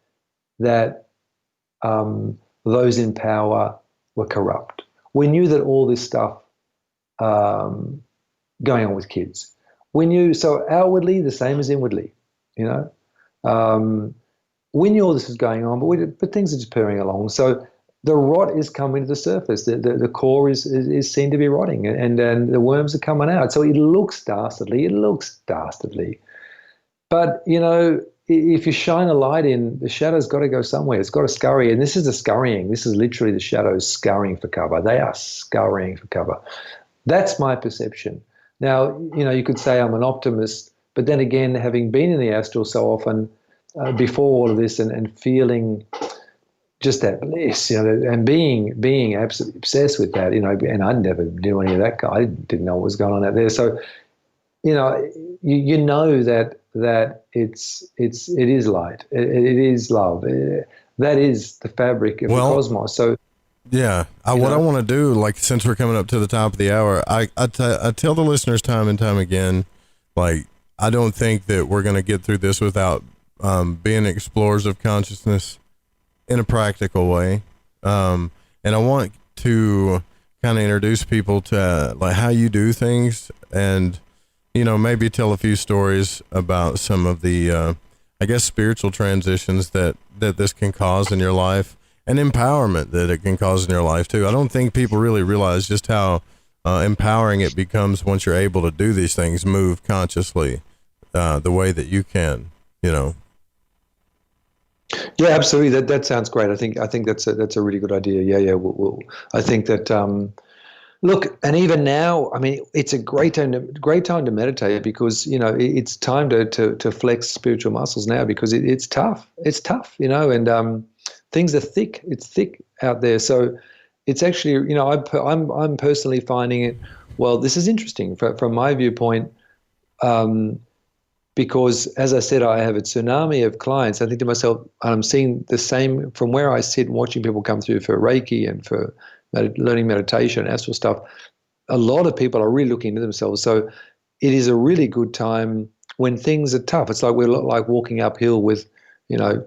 those in power were corrupt. We knew that all this stuff going on with kids. We knew, so outwardly the same as inwardly, we knew all this was going on, but things are just purring along. So the rot is coming to the surface. The core is seen to be rotting, and the worms are coming out. So it looks dastardly. But, if you shine a light in, the shadow's got to go somewhere. It's got to scurry. And this is the scurrying. This is literally the shadows scurrying for cover. They are scurrying for cover. That's my perception. Now, you could say I'm an optimist, but then again, having been in the astral so often before all of this and feeling just that bliss, and being absolutely obsessed with that, and I never knew any of that. I didn't know what was going on out there. So, you know that it is light. It is love. That is the fabric of the cosmos. So. Yeah. What I want to do, like, since we're coming up to the top of the hour, I tell the listeners time and time again, like, I don't think that we're going to get through this without being explorers of consciousness in a practical way. And I want to kind of introduce people to like how you do things and, maybe tell a few stories about some of the, spiritual transitions that this can cause in your life. And empowerment that it can cause in your life too. I don't think people really realize just how empowering it becomes once you're able to do these things, move consciously the way that you can, Yeah, absolutely. That sounds great. I think that's a really good idea. Yeah. I think that look, and even now, I mean, it's a great time to meditate because it's time to flex spiritual muscles now because it's tough. It's tough, and. Things are thick. It's thick out there. So it's actually, I'm personally finding it, well, this is interesting from my viewpoint because, as I said, I have a tsunami of clients. I think to myself, I'm seeing the same from where I sit and watching people come through for Reiki and for learning meditation, astral stuff. A lot of people are really looking into themselves. So it is a really good time when things are tough. It's like we're like walking uphill with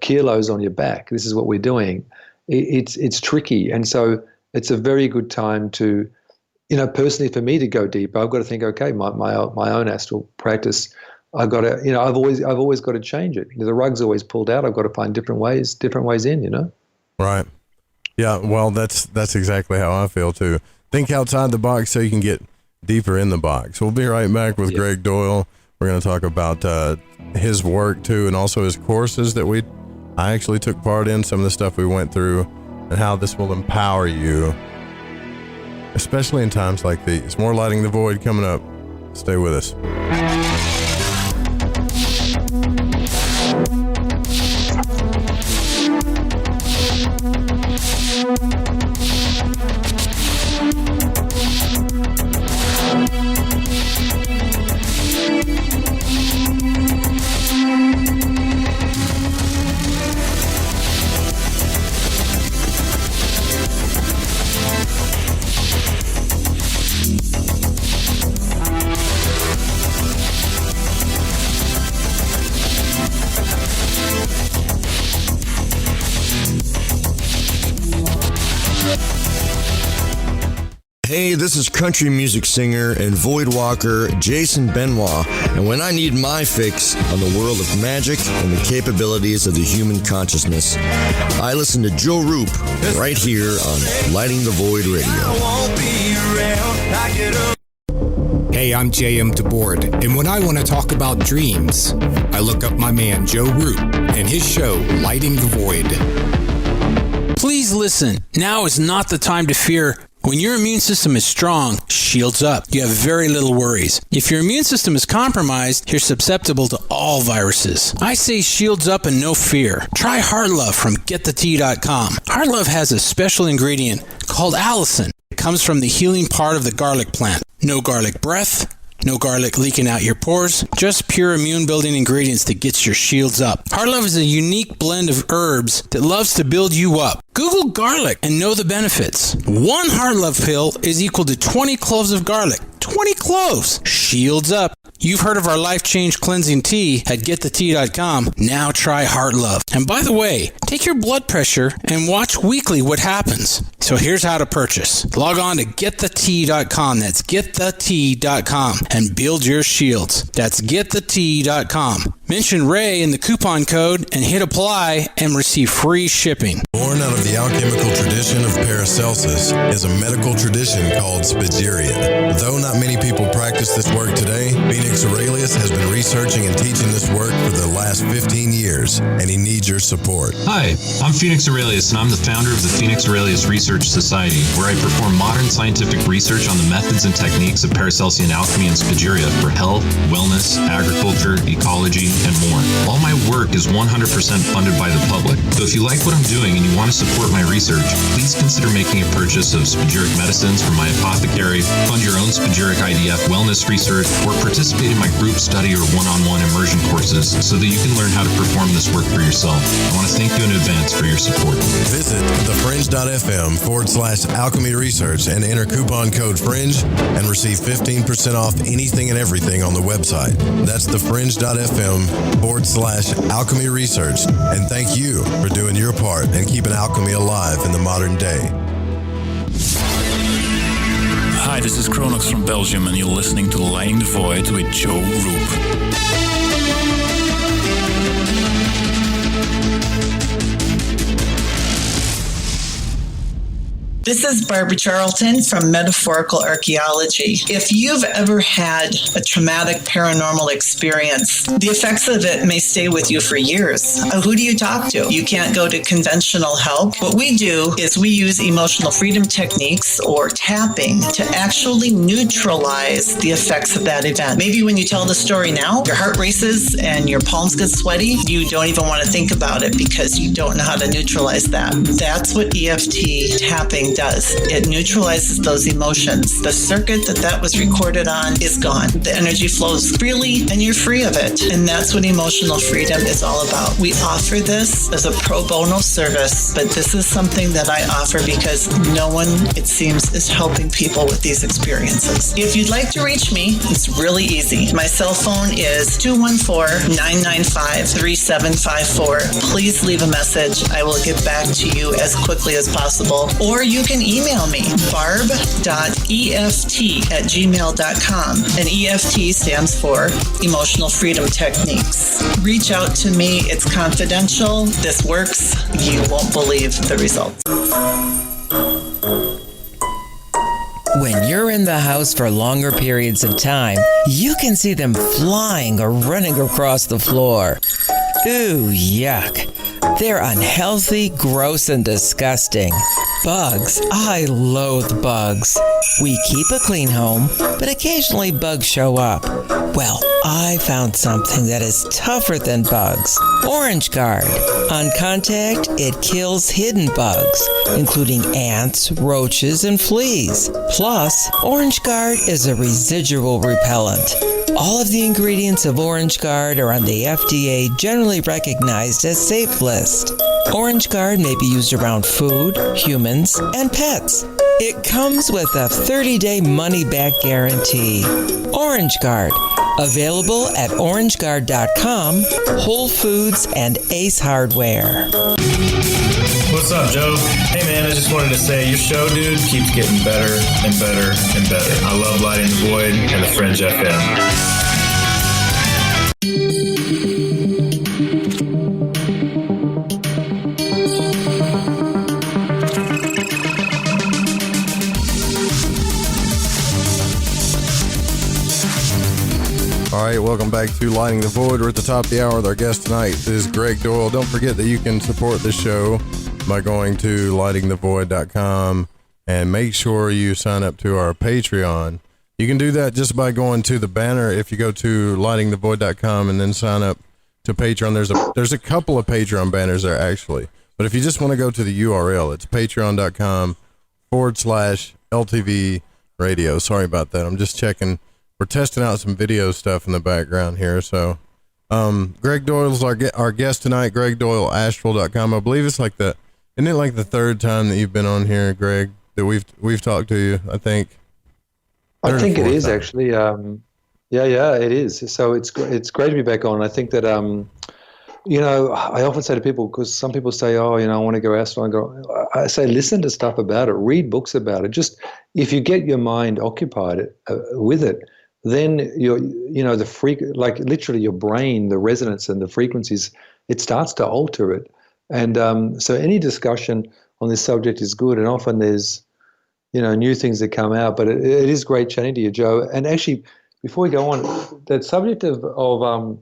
kilos on your back. This is what we're doing. It's tricky. And so it's a very good time to, personally for me to go deeper, I've got to think, okay, my own astral practice, I've got to, I've always got to change it. The rug's always pulled out. I've got to find different ways in, Right. Yeah. Well, that's exactly how I feel too. Think outside the box so you can get deeper in the box. We'll be right back with Greg Doyle. We're going to talk about his work too, and also his courses that I actually took part in, some of the stuff we went through, and how this will empower you, especially in times like these. More Lighting the Void coming up. Stay with us. this is country music singer and void walker Jason Benoit, and when I need my fix on the world of magic and the capabilities of the human consciousness, I listen to Joe Roop right here on Lighting the Void Radio. Hey, I'm J.M. DeBoard, and when I want to talk about dreams, I look up my man Joe Roop and his show, Lighting the Void. Please listen. Now is not the time to fear. When your immune system is strong, shields up. You have very little worries. If your immune system is compromised, you're susceptible to all viruses. I say shields up and no fear. Try Heart Love from GetTheTea.com. Heart Love has a special ingredient called allicin. It comes from the healing part of the garlic plant. No garlic breath, no garlic leaking out your pores, just pure immune-building ingredients that gets your shields up. Heart Love is a unique blend of herbs that loves to build you up. Google garlic and know the benefits. One Heart Love pill is equal to 20 cloves of garlic. 20 cloves. Shields up. You've heard of our Life Change Cleansing Tea at GetTheTea.com. Now try Heart Love. And by the way, take your blood pressure and watch weekly what happens. So here's how to purchase. Log on to GetTheTea.com. That's GetTheTea.com and build your shields. That's GetTheTea.com. Mention Ray in the coupon code and hit apply and receive free shipping. Born out of the alchemical tradition of Paracelsus is a medical tradition called Spagyria. Though not many people practice this work today, Phoenix Aurelius has been researching and teaching this work for the last 15 years, and he needs your support. Hi, I'm Phoenix Aurelius, and I'm the founder of the Phoenix Aurelius Research Society, where I perform modern scientific research on the methods and techniques of Paracelsian alchemy and Spagyria for health, wellness, agriculture, ecology, and more. All my work is 100% funded by the public. So if you like what I'm doing and you want to support my research, please consider making a purchase of spagyric medicines from my apothecary, fund your own spagyric IDF wellness research, or participate in my group study or one-on-one immersion courses so that you can learn how to perform this work for yourself. I want to thank you in advance for your support. Visit thefringe.fm/alchemy research and enter coupon code FRINGE and receive 15% off anything and everything on the website. That's thefringe.fm/alchemy research. And thank you for doing your part and keeping alchemy alive in the modern day. Hi, this is Kronox from Belgium, and you're listening to Lighting the Void with Joe Roop. This is Barbara Charlton from Metaphorical Archaeology. If you've ever had a traumatic paranormal experience, the effects of it may stay with you for years. Who do you talk to? You can't go to conventional help. What we do is we use emotional freedom techniques or tapping to actually neutralize the effects of that event. Maybe when you tell the story now, your heart races and your palms get sweaty. You don't even want to think about it because you don't know how to neutralize that. That's what EFT tapping does. It neutralizes those emotions. The circuit that was recorded on is gone. The energy flows freely and you're free of it. And that's what emotional freedom is all about. We offer this as a pro bono service, but this is something that I offer because no one, it seems, is helping people with these experiences. If you'd like to reach me, it's really easy. My cell phone is 214-995-3754. Please leave a message. I will get back to you as quickly as possible. Or you can email me, barb.eft@gmail.com. And EFT stands for Emotional Freedom Techniques. Reach out to me. It's confidential. This works. You won't believe the results. When you're in the house for longer periods of time, you can see them flying or running across the floor. Ooh, yuck. They're unhealthy, gross, and disgusting. Bugs. I loathe bugs. We keep a clean home, but occasionally bugs show up. Well, I found something that is tougher than bugs. Orange Guard. On contact, it kills hidden bugs, including ants, roaches, and fleas. Plus, Orange Guard is a residual repellent. All of the ingredients of Orange Guard are on the FDA generally recognized as safe list. Orange Guard may be used around food, humans, and pets. It comes with a 30-day money-back guarantee. Orange Guard. Available at orangeguard.com, Whole Foods, and Ace Hardware. What's What's up, Joe? Hey, man, I just wanted to say your show, dude, keeps getting better and better and better. I love Lighting the Void and the Fringe FM. All right, welcome back to Lighting the Void. We're at the top of the hour with our guest tonight. This is Greg Doyle. Don't forget that you can support the show by going to lightingthevoid.com and make sure you sign up to our Patreon. You can do that just by going to the banner. If you go to lightingthevoid.com and then sign up to Patreon, there's a couple of Patreon banners there actually. But if you just want to go to the URL, it's patreon.com/LTV radio. Sorry about that. I'm just checking. We're testing out some video stuff in the background here. So, Greg Doyle's our guest tonight. Greg Doyle, Astral.com. I believe it's isn't it like the third time that you've been on here, Greg, that we've talked to you? I think it is time. Actually. Yeah, it is. So it's great to be back on. I think that I often say to people, because some people say, I want to go astral. I say, listen to stuff about it, read books about it. Just if you get your mind occupied with it, then literally your brain, the resonance and the frequencies, it starts to alter it. And so any discussion on this subject is good. And often there's, new things that come out. But it is great chatting to you, Joe. And actually, before we go on, that subject of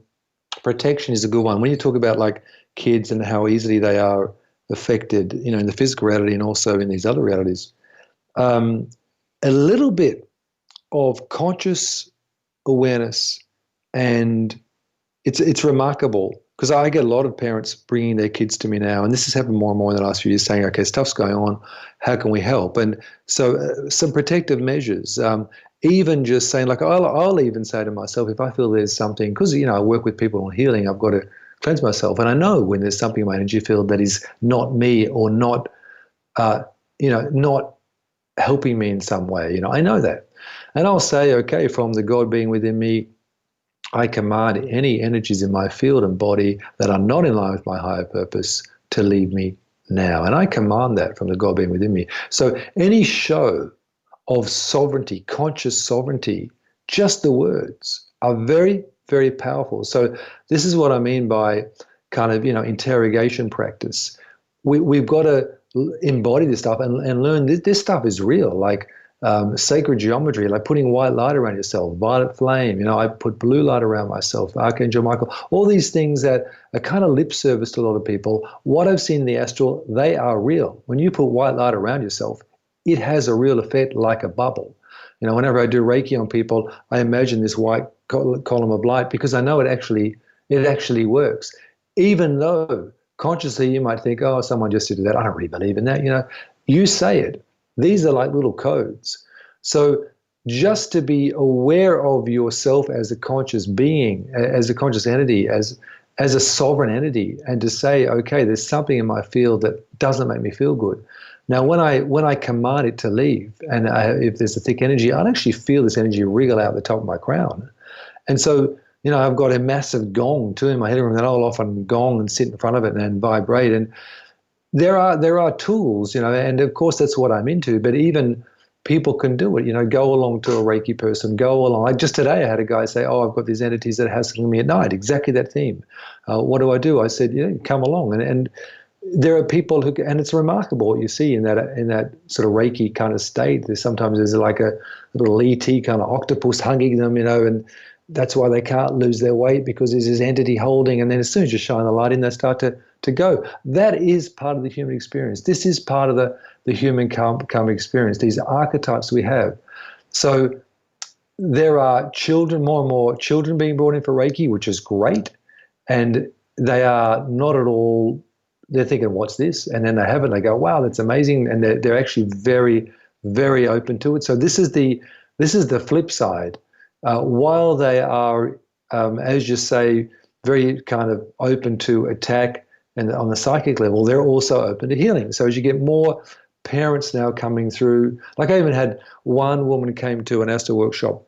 protection is a good one. When you talk about like kids and how easily they are affected, in the physical reality and also in these other realities, a little bit of conscious awareness, and it's remarkable because I get a lot of parents bringing their kids to me now, and this has happened more and more in the last few years, saying, okay, stuff's going on, how can we help? And so some protective measures, even just saying, like, I'll even say to myself, if I feel there's something, because, I work with people on healing, I've got to cleanse myself. And I know when there's something in my energy field that is not me or not, not helping me in some way, I know that. And I'll say, okay, from the God being within me, I command any energies in my field and body that are not in line with my higher purpose to leave me now. And I command that from the God being within me. So any show of sovereignty, conscious sovereignty, just the words are very, very powerful. So this is what I mean by kind of, interrogation practice. We've got to embody this stuff and learn this stuff is real, like sacred geometry, like putting white light around yourself, violet flame, I put blue light around myself, Archangel Michael, all these things that are kind of lip service to a lot of people. What I've seen in the astral, they are real. When you put white light around yourself, it has a real effect like a bubble. Whenever I do Reiki on people, I imagine this white column of light because I know it actually works. Even though consciously you might think, oh, someone just did that. I don't really believe in that. You say it. These are like little codes. So just to be aware of yourself as a conscious being, as a conscious entity, as a sovereign entity, and to say, okay, there's something in my field that doesn't make me feel good. Now, when I command it to leave, and if there's a thick energy, I'll actually feel this energy wriggle out the top of my crown. And so, I've got a massive gong too in my head room, and I'll often gong and sit in front of it and vibrate. And there are tools, and of course that's what I'm into, but even people can do it, go along to a Reiki person, go along. Like just today I had a guy say, I've got these entities that are hassling me at night, exactly that theme. What do? I said, come along. And there are people who, and it's remarkable what you see in that sort of Reiki kind of state. Sometimes there's like a little ET kind of octopus hugging them, and that's why they can't lose their weight, because there's this entity holding, and then as soon as you shine the light in, they start to go. That is part of the human experience. This is part of the human karmic experience, these archetypes we have. So there are children, more and more children being brought in for Reiki, which is great, and they are not at all, they're thinking, what's this? And then they have it, and they go, wow, that's amazing, and they're actually very, very open to it. So this is the flip side. While they are, as you say, very kind of open to attack, and on the psychic level, they're also open to healing. So as you get more parents now coming through, like I even had one woman who came to an Astral workshop,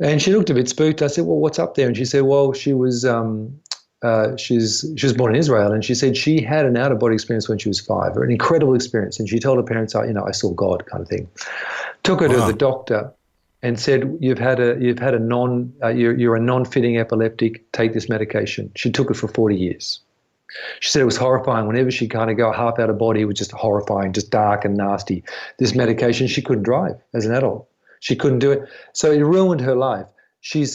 and she looked a bit spooked. I said, well, what's up there? And she said, well, she was she was born in Israel, and she said she had an out-of-body experience when she was 5, an incredible experience, and she told her parents, I saw God, kind of thing. Took her to the doctor and said, you're a non-fitting epileptic, take this medication. She took it for 40 years. She said it was horrifying. Whenever she kind of go half out of body, it was just horrifying, just dark and nasty. This medication, she couldn't drive as an adult. She couldn't do it. So it ruined her life. She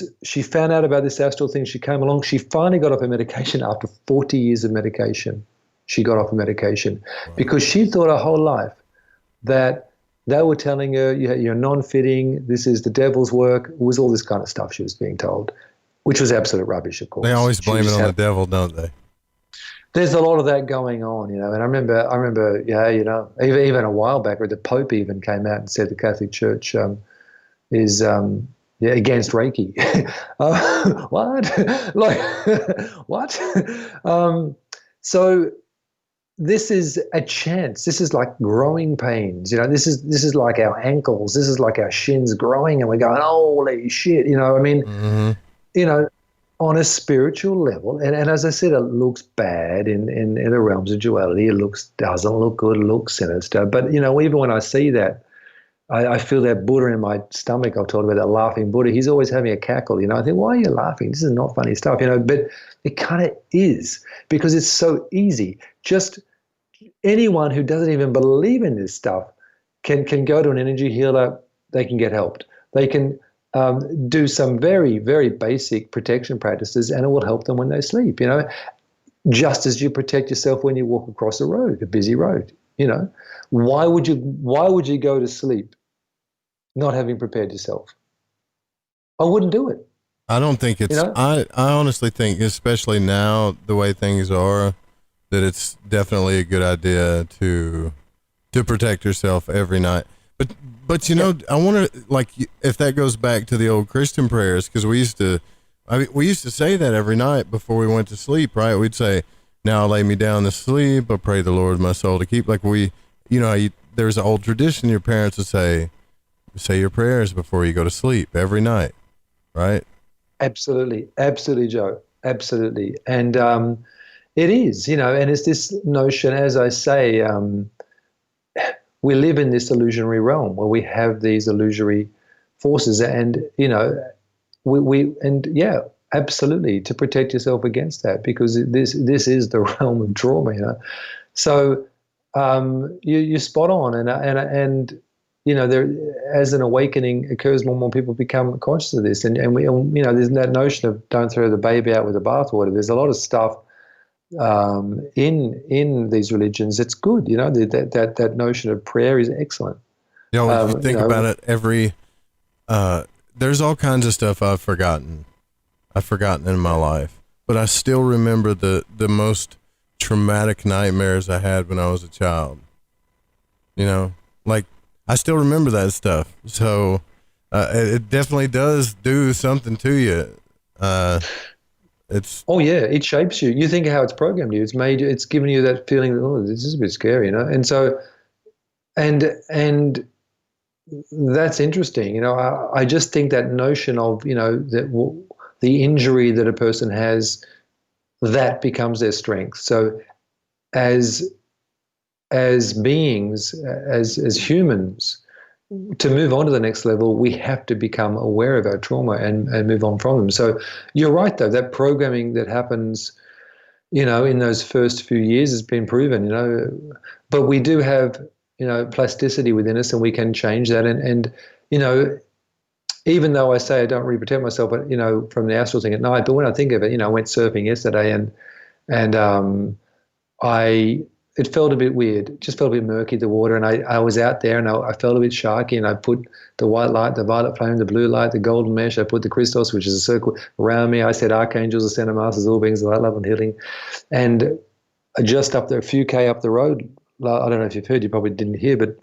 found out about this astral thing. She came along. She finally got off her medication after 40 years of medication. She got off her medication because she thought her whole life that they were telling her, you're non-fitting, this is the devil's work. It was all this kind of stuff she was being told, which was absolute rubbish, of course. They always blame it on the devil, don't they? There's a lot of that going on, and I remember, even a while back, where the Pope even came out and said the Catholic Church is against Reiki. What? What? So this is a chance. This is like growing pains. This is like our ankles. This is like our shins growing, and we're going, holy shit. On a spiritual level, and as I said, it looks bad in the realms of duality. It doesn't look good, it looks sinister. But even when I see that, I feel that Buddha in my stomach. I've told about that laughing Buddha. He's always having a cackle. I think, why are you laughing? This is not funny stuff. But it kind of is, because it's so easy. Just anyone who doesn't even believe in this stuff can go to an energy healer. They can get helped. They can do some very, very basic protection practices, and it will help them when they sleep, just as you protect yourself when you walk across a road, a busy road. Why would you go to sleep not having prepared yourself? I wouldn't do it. I don't think it's, I honestly think, especially now, the way things are, that it's definitely a good idea to protect yourself every night. But I wonder, if that goes back to the old Christian prayers, because we used to say that every night before we went to sleep, right? We'd say, now I lay me down to sleep, I pray the Lord my soul to keep. There's an old tradition, your parents would say your prayers before you go to sleep every night, right? Absolutely, Joe, absolutely. And it is, and it's this notion, as I say, we live in this illusionary realm where we have these illusory forces, and absolutely, to protect yourself against that, because this is the realm of trauma. So you're spot on, and there, as an awakening occurs, more and more people become conscious of this, and we there's that notion of don't throw the baby out with the bathwater. There's a lot of stuff in these religions. It's good, that notion of prayer is excellent. If you think about it, there's all kinds of stuff I've forgotten in my life, but I still remember the most traumatic nightmares I had when I was a child. I still remember that stuff. So it definitely does do something to you. It shapes you. You think how it's programmed you. It's given you that feeling that, oh, this is a bit scary, And so, and that's interesting. I just think that notion of, that the injury that a person has, that becomes their strength. So as beings, as humans, to move on to the next level, we have to become aware of our trauma and move on from them. So you're right, though, that programming that happens, in those first few years has been proven, but we do have, plasticity within us, and we can change that. And even though I say I don't really protect myself, but, from the astral thing at night, but when I think of it, I went surfing yesterday and it felt a bit weird. It just felt a bit murky, the water. And I was out there and I felt a bit sharky, and I put the white light, the violet flame, the blue light, the golden mesh. I put the Christos, which is a circle, around me. I said, archangels, ascended masters, all beings of light, love and healing. And just up there, a few K up the road, I don't know if you've heard, you probably didn't hear, but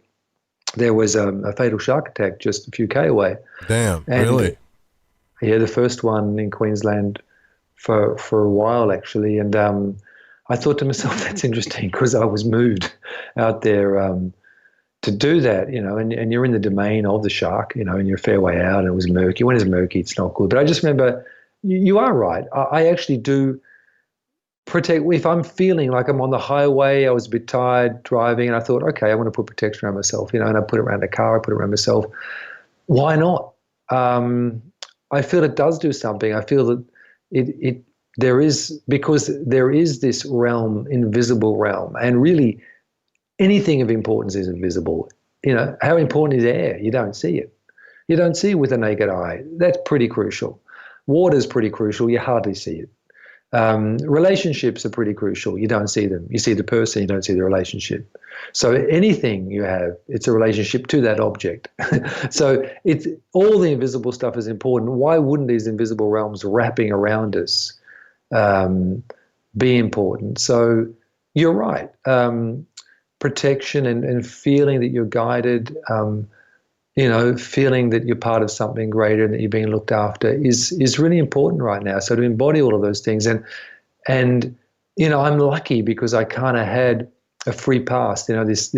there was a fatal shark attack just a few K away. Damn, and, really? Yeah, the first one in Queensland for a while, actually. And I thought to myself, that's interesting, because I was moved out there to do that, and you're in the domain of the shark, and you're a fair way out, and it was murky. When it's murky, it's not good. But I just remember, you are right. I actually do protect. If I'm feeling like I'm on the highway, I was a bit tired driving, and I thought, okay, I want to put protection around myself, and I put it around the car, I put it around myself. Why not? I feel it does do something. I feel that there is this realm, invisible realm, and really anything of importance is invisible. How important is air? You don't see it. You don't see it with the naked eye. That's pretty crucial. Water is pretty crucial. You hardly see it. Relationships are pretty crucial. You don't see them. You see the person, you don't see the relationship. So anything you have, it's a relationship to that object. So it's all the invisible stuff is important. Why wouldn't these invisible realms wrapping around us be important? So you're right. Protection and feeling that you're guided, feeling that you're part of something greater and that you're being looked after is really important right now. So to embody all of those things, and I'm lucky because I kind of had a free past. This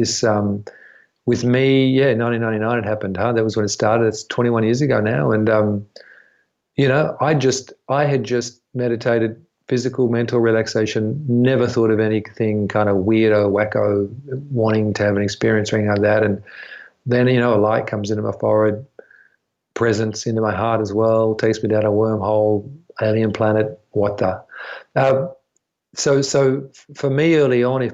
with me, 1999 it happened. That was when it started. It's 21 years ago now, and I had just meditated, physical, mental relaxation. Never thought of anything kind of weirdo, wacko, wanting to have an experience or anything like that, and then, a light comes into my forehead, presence into my heart as well, takes me down a wormhole, alien planet, what the? So for me early on, if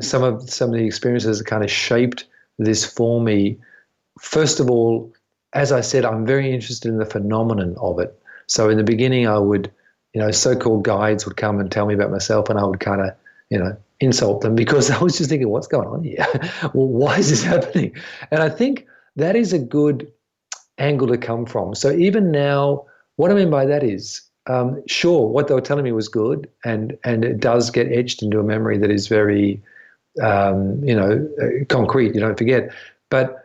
some of the experiences kind of shaped this for me, first of all, as I said, I'm very interested in the phenomenon of it. So in the beginning, I would, so-called guides would come and tell me about myself, and I would kind of, insult them because I was just thinking, what's going on here? Well, why is this happening? And I think that is a good angle to come from. So even now, what I mean by that is, sure, what they were telling me was good, and it does get etched into a memory that is very, concrete, you don't forget. But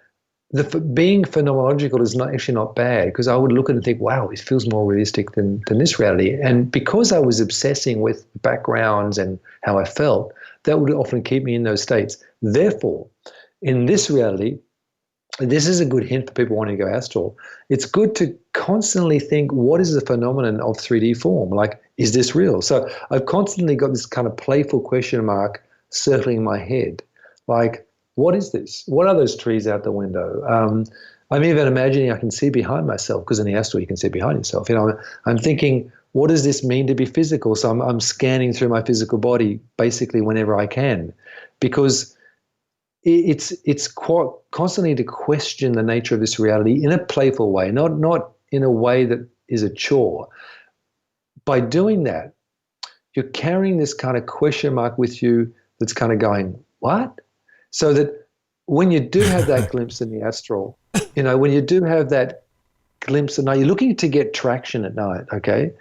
being phenomenological is not bad, because I would look at it and think, wow, it feels more realistic than this reality. And because I was obsessing with backgrounds and how I felt, that would often keep me in those states. Therefore, in this reality, this is a good hint for people wanting to go astral. It's good to constantly think, what is the phenomenon of 3D form? Like, is this real? So I've constantly got this kind of playful question mark circling my head. Like, what is this? What are those trees out the window? I'm even imagining I can see behind myself, because in the astral you can see behind yourself. I'm thinking, what does this mean to be physical? So I'm scanning through my physical body basically whenever I can, because it's quite constantly to question the nature of this reality in a playful way, not in a way that is a chore. By doing that, you're carrying this kind of question mark with you that's kind of going, what? So that when you do have that glimpse in the astral, when you do have that glimpse at night, you're looking to get traction at night, okay?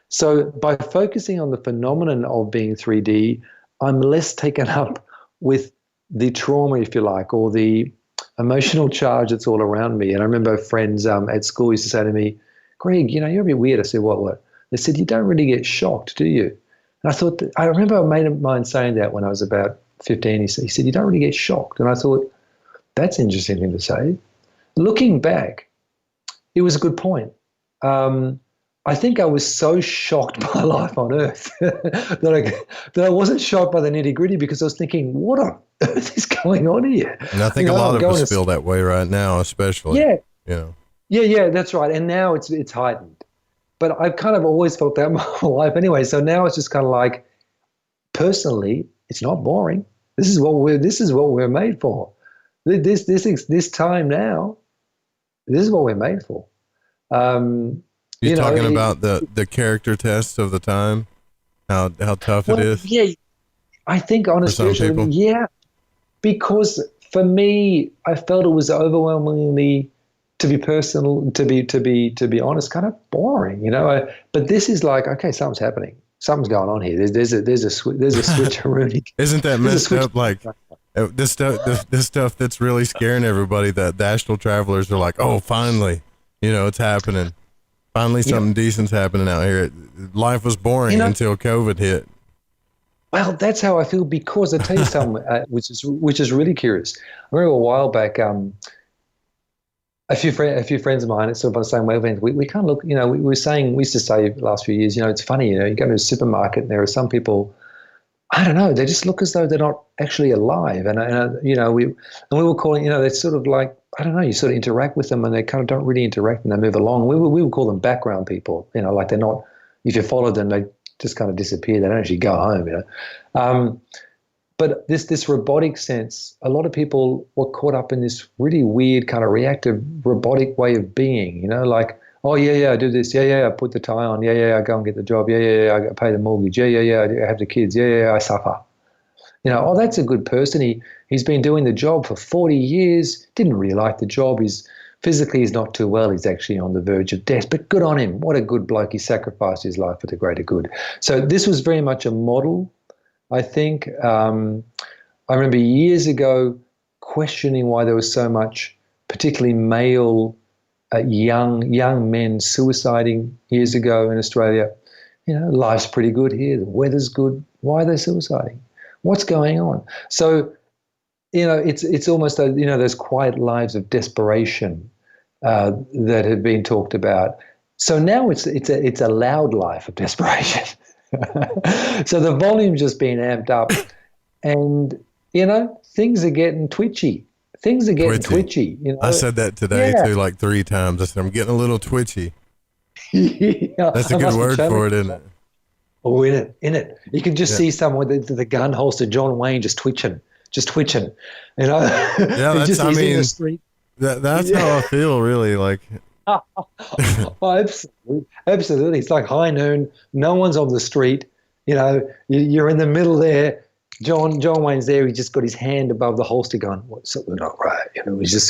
So by focusing on the phenomenon of being 3D, I'm less taken up with the trauma, if you like, or the emotional charge that's all around me. And I remember friends at school used to say to me, Greg, you're a bit weird. I said, what? They said, you don't really get shocked, do you? And I remember a mate of mine saying that when I was about 15. He said, you don't really get shocked. And I thought, that's an interesting thing to say. Looking back, it was a good point. I think I was so shocked by life on Earth that I wasn't shocked by the nitty-gritty, because I was thinking, what on earth is going on here? And I think a lot of us feel that way right now, especially. Yeah. Yeah, that's right. And now it's heightened. But I've kind of always felt that my whole life anyway. So now it's just kind of like, personally, it's not boring. This is what we're made for. This time now, this is what we're made for. You're talking about the character test of the time, how tough it is. Yeah, I think on a spiritual level, yeah, because for me, I felt it was overwhelmingly, to be personal, to be honest, kind of boring, But this is like, okay, something's happening. Something's going on here. There's a switch around. Isn't that messed up? Like this stuff that's really scaring everybody. That the astral travelers are like, oh, finally, it's happening. Finally, something decent's happening out here. Life was boring until COVID hit. Well, that's how I feel, because I tell you something, which is really curious. I remember a while back, a few friends of mine, it's sort of on the same wavelength. We kind of look, we used to say the last few years, it's funny, you go to a supermarket and there are some people, I don't know, they just look as though they're not actually alive. And we were calling, they're sort of like, I don't know, you sort of interact with them and they kind of don't really interact and they move along. We would call them background people, like they're not, if you follow them, they just kind of disappear. They don't actually go home, But this robotic sense, a lot of people were caught up in this really weird kind of reactive robotic way of being, like, oh, yeah, I do this. Yeah, I put the tie on. Yeah, I go and get the job. Yeah, I pay the mortgage. Yeah, I have the kids. Yeah, I suffer. Oh, that's a good person. He's been doing the job for 40 years, didn't really like the job. Physically he's not too well. He's actually on the verge of death, but good on him. What a good bloke. He sacrificed his life for the greater good. So this was very much a model, I think. I remember years ago questioning why there was so much, particularly male, young men suiciding years ago in Australia. Life's pretty good here. The weather's good. Why are they suiciding? What's going on? So, it's almost those quiet lives of desperation that have been talked about. So now it's a loud life of desperation. So the volume's just been amped up, and things are getting twitchy. Things are getting twitchy. I said that today too, like 3 times. I said I'm getting a little twitchy. Yeah, that's a good word for it, isn't it? Oh, in it. You can just see someone with the gun holster, John Wayne, just twitching. Yeah, that's. I mean, that's how I feel, really. Like. Oh, absolutely. It's like high noon. No one's on the street. You're in the middle there. John Wayne's there. He just got his hand above the holster, going, "What's something not right?" He's just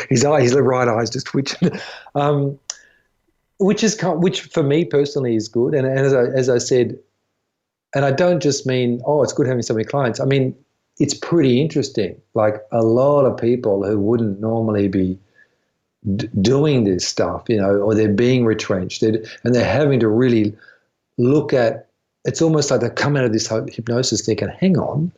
his right eye's just twitching. Which for me personally is good. And as I said, and I don't just mean, it's good having so many clients. I mean, it's pretty interesting. Like a lot of people who wouldn't normally be doing this stuff, or they're being retrenched, and they're having to really look at. It's almost like they come out of this hypnosis thinking, hang on,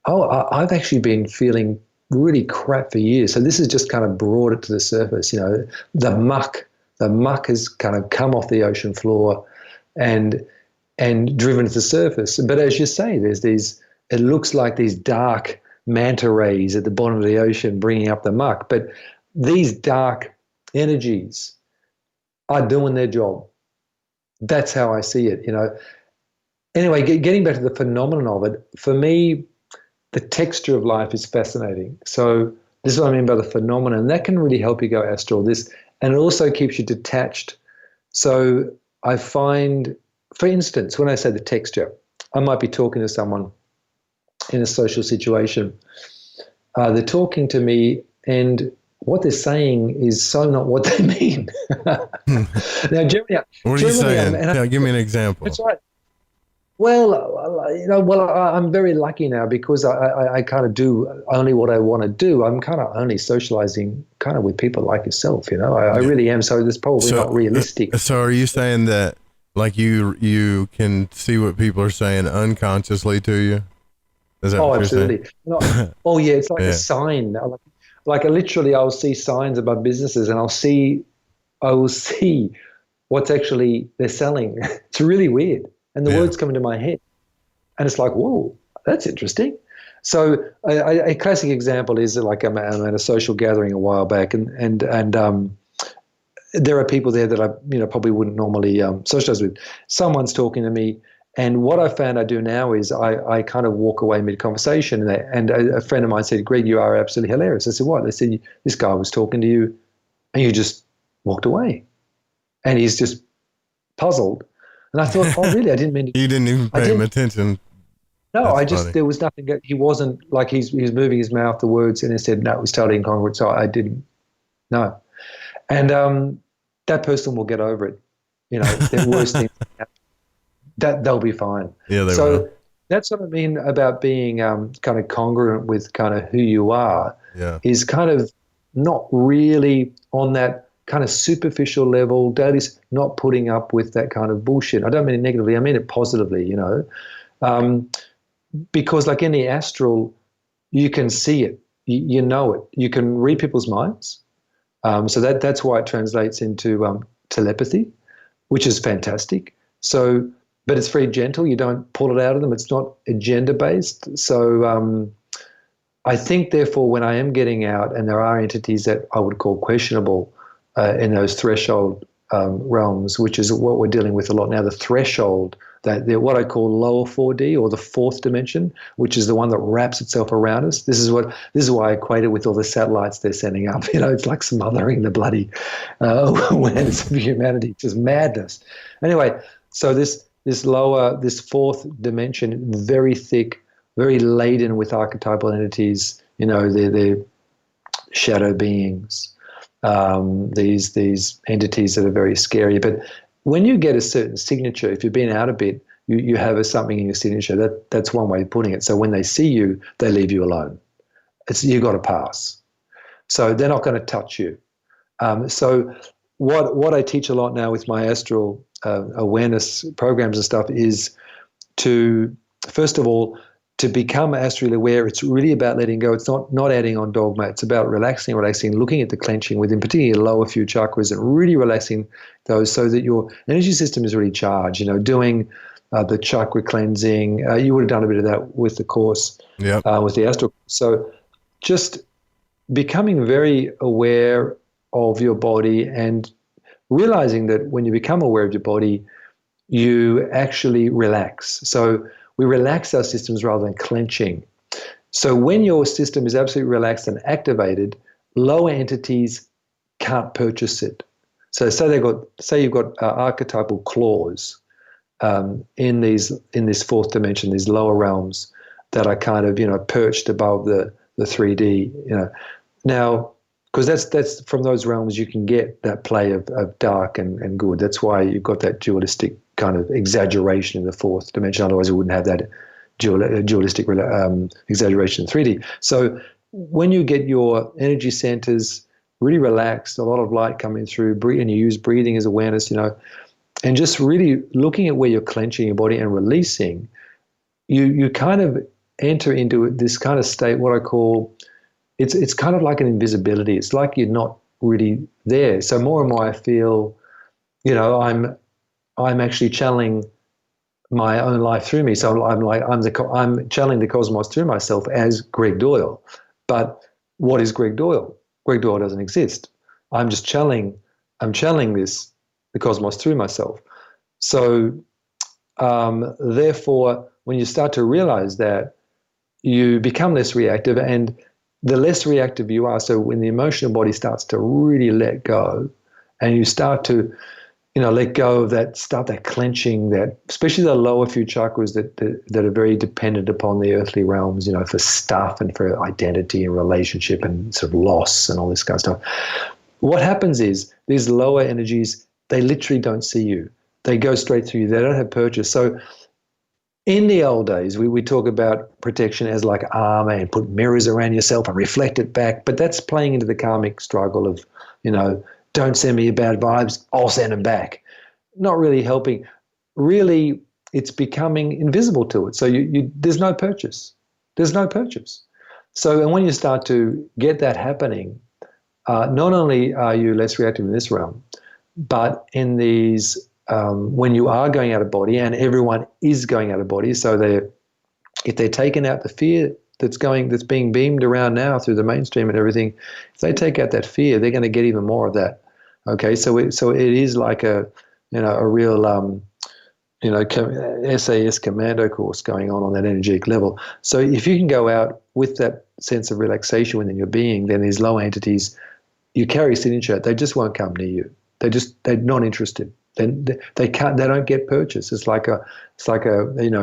I've actually been feeling really crap for years. So this has just kind of brought it to the surface. The muck has kind of come off the ocean floor and driven to the surface. But as you say, there's it looks like these dark manta rays at the bottom of the ocean bringing up the muck. But these dark energies are doing their job. That's how I see it, Anyway, getting back to the phenomenon of it, for me, the texture of life is fascinating. So this is what I mean by the phenomenon. And that can really help you go astral. And it also keeps you detached. So I find, for instance, when I say the texture, I might be talking to someone in a social situation. They're talking to me and what they're saying is so not what they mean. Now, generally, what are you saying? Give me an example. That's right. Well, I'm very lucky now because I kind of do only what I want to do. I'm kind of only socializing kind of with people like yourself, I really am. So this probably not realistic. So are you saying that like you can see what people are saying unconsciously to you? Is that what absolutely. Yeah, it's like a sign. Like literally I'll see signs above businesses and I will see what's actually they're selling. It's really weird. And the words come into my head. And it's like, whoa, that's interesting. So a classic example is like I'm at a social gathering a while back and there are people there that I probably wouldn't normally socialize with. Someone's talking to me, and what I found I do now is I kind of walk away mid-conversation, and a friend of mine said, "Greg, you are absolutely hilarious." I said, "What?" They said, "This guy was talking to you and you just walked away." And he's just puzzled. And I thought, oh, really? I didn't mean to. You didn't even pay him attention. No, there was nothing. He wasn't like he was moving his mouth, the words, and he said, no, it was totally incongruent. So I didn't know. And that person will get over it. Their worst thing, that they'll be fine. Yeah, they will. That's what I mean about being kind of congruent with kind of who you are. Yeah. Is kind of not really on that kind of superficial level. That is not putting up with that kind of bullshit. I don't mean it negatively. I mean it positively, because like in the astral, you can see it, you know it. You can read people's minds. So that's why it translates into telepathy, which is fantastic. So, but it's very gentle. You don't pull it out of them. It's not agenda-based. So I think, therefore, when I am getting out and there are entities that I would call questionable in those threshold realms, which is what we're dealing with a lot now, the threshold, that they're what I call lower 4D or the fourth dimension, which is the one that wraps itself around us. This is why I equate it with all the satellites they're sending up. It's like smothering the bloody awareness of humanity. It's just madness. Anyway, so this fourth dimension, very thick, very laden with archetypal entities. They're shadow beings. These entities that are very scary. But when you get a certain signature, if you've been out a bit, you have something in your signature. That's one way of putting it. So when they see you, they leave you alone. You've got to pass. So they're not going to touch you. So what I teach a lot now with my astral awareness programs and stuff is to, first of all, to become astrally aware. It's really about letting go. It's not adding on dogma. It's about relaxing, looking at the clenching within, particularly your lower few chakras, and really relaxing those so that your energy system is really charged. Doing the chakra cleansing. You would have done a bit of that with the course, with the astral. So just becoming very aware of your body and realizing that when you become aware of your body, you actually relax. So we relax our systems rather than clenching. So when your system is absolutely relaxed and activated, lower entities can't purchase it. So say you've got archetypal claws in this fourth dimension, these lower realms that are kind of perched above the 3D. Now, because that's from those realms you can get that play of dark and good. That's why you've got that dualistic kind of exaggeration in the fourth dimension. Otherwise, you wouldn't have that dualistic exaggeration in 3D. So when you get your energy centers really relaxed, a lot of light coming through, and you use breathing as awareness, and just really looking at where you're clenching your body and releasing, you kind of enter into this kind of state, what I call, it's kind of like an invisibility. It's like you're not really there. So more and more I feel, I'm actually channeling my own life through me. So I'm channeling the cosmos through myself as Greg Doyle. But what is Greg Doyle? Greg Doyle doesn't exist. I'm just channeling the cosmos through myself. So therefore, when you start to realize that, you become less reactive, and the less reactive you are, so when the emotional body starts to really let go, and you start to let go of that clenching, that especially the lower few chakras that are very dependent upon the earthly realms, for stuff and for identity and relationship and sort of loss and all this kind of stuff. What happens is these lower energies, they literally don't see you. They go straight through you. They don't have purchase. So in the old days, we talk about protection as like armor and put mirrors around yourself and reflect it back. But that's playing into the karmic struggle of, don't send me your bad vibes, I'll send them back. Not really helping. Really, it's becoming invisible to it. So there's no purchase. There's no purchase. So, and when you start to get that happening, not only are you less reactive in this realm, but in these, when you are going out of body, and everyone is going out of body, so if they're taking out the fear that's being beamed around now through the mainstream and everything, if they take out that fear, they're going to get even more of that. Okay, so it is like a real SAS commando course going on that energetic level. So if you can go out with that sense of relaxation within your being, then these low entities, you carry a signature, they just won't come near you. They're not interested. They don't get purchase. It's like a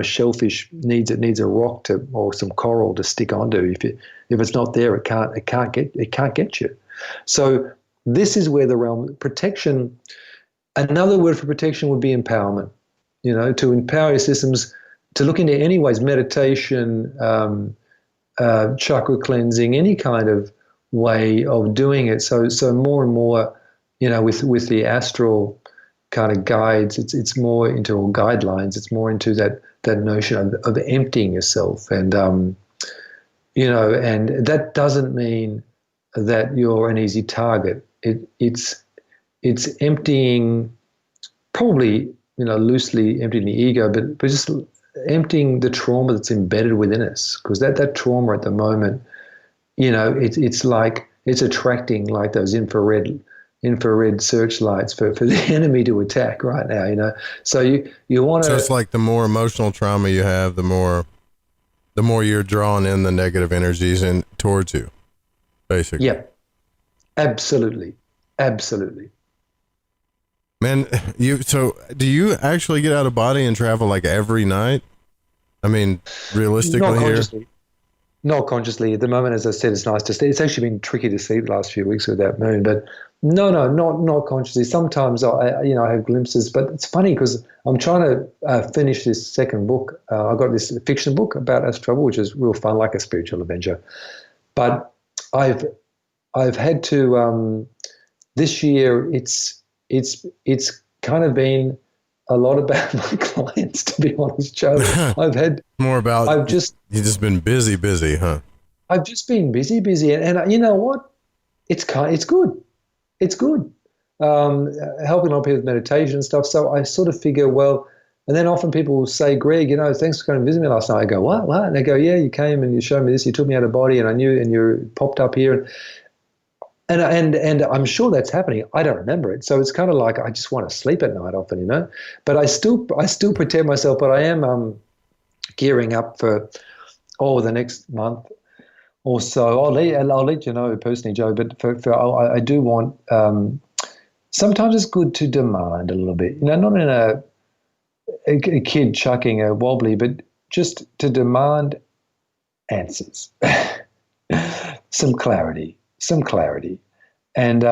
shellfish needs a rock or some coral to stick onto. If it's not there, it can't get you. So this is where the realm protection. Another word for protection would be empowerment. To empower your systems, to look into any ways, meditation, chakra cleansing, any kind of way of doing it. So more and more, with the astral kind of guides, it's more into, or guidelines, it's more into that notion of emptying yourself, and and that doesn't mean that you're an easy target. it's emptying, probably, loosely emptying the ego, but just emptying the trauma that's embedded within us, because that trauma at the moment, it's like it's attracting like those infrared searchlights for the enemy to attack right now. So you want to. So it's like the more emotional trauma you have, the more you're drawing in the negative energies in towards you, basically. Yeah, absolutely. Man, do you actually get out of body and travel like every night? I mean, realistically here? Not consciously. At the moment, as I said, it's nice to sleep. It's actually been tricky to sleep the last few weeks with that moon, but no, not consciously. Sometimes I have glimpses, but it's funny because I'm trying to finish this second book. I got this fiction book about astral travel, which is real fun, like a spiritual adventure. But I've had to this year. It's kind of been a lot about my clients, to be honest, Joe. I've had more about. You've just been busy, huh? I've just been busy, and you know what? It's good. It's good. Helping on people with meditation and stuff. So I sort of figure, well, and then often people will say, Greg, thanks for coming to visit me last night. I go, what? And they go, yeah, you came and you showed me this. You took me out of body, and I knew, and you popped up here. And I'm sure that's happening. I don't remember it. So it's kind of like I just want to sleep at night often, But I still protect myself, but I am gearing up for the next month or so. I'll let you know personally, Joe, but I do want sometimes it's good to demand a little bit. Not in a kid chucking a wobbly, but just to demand answers. Some clarity. And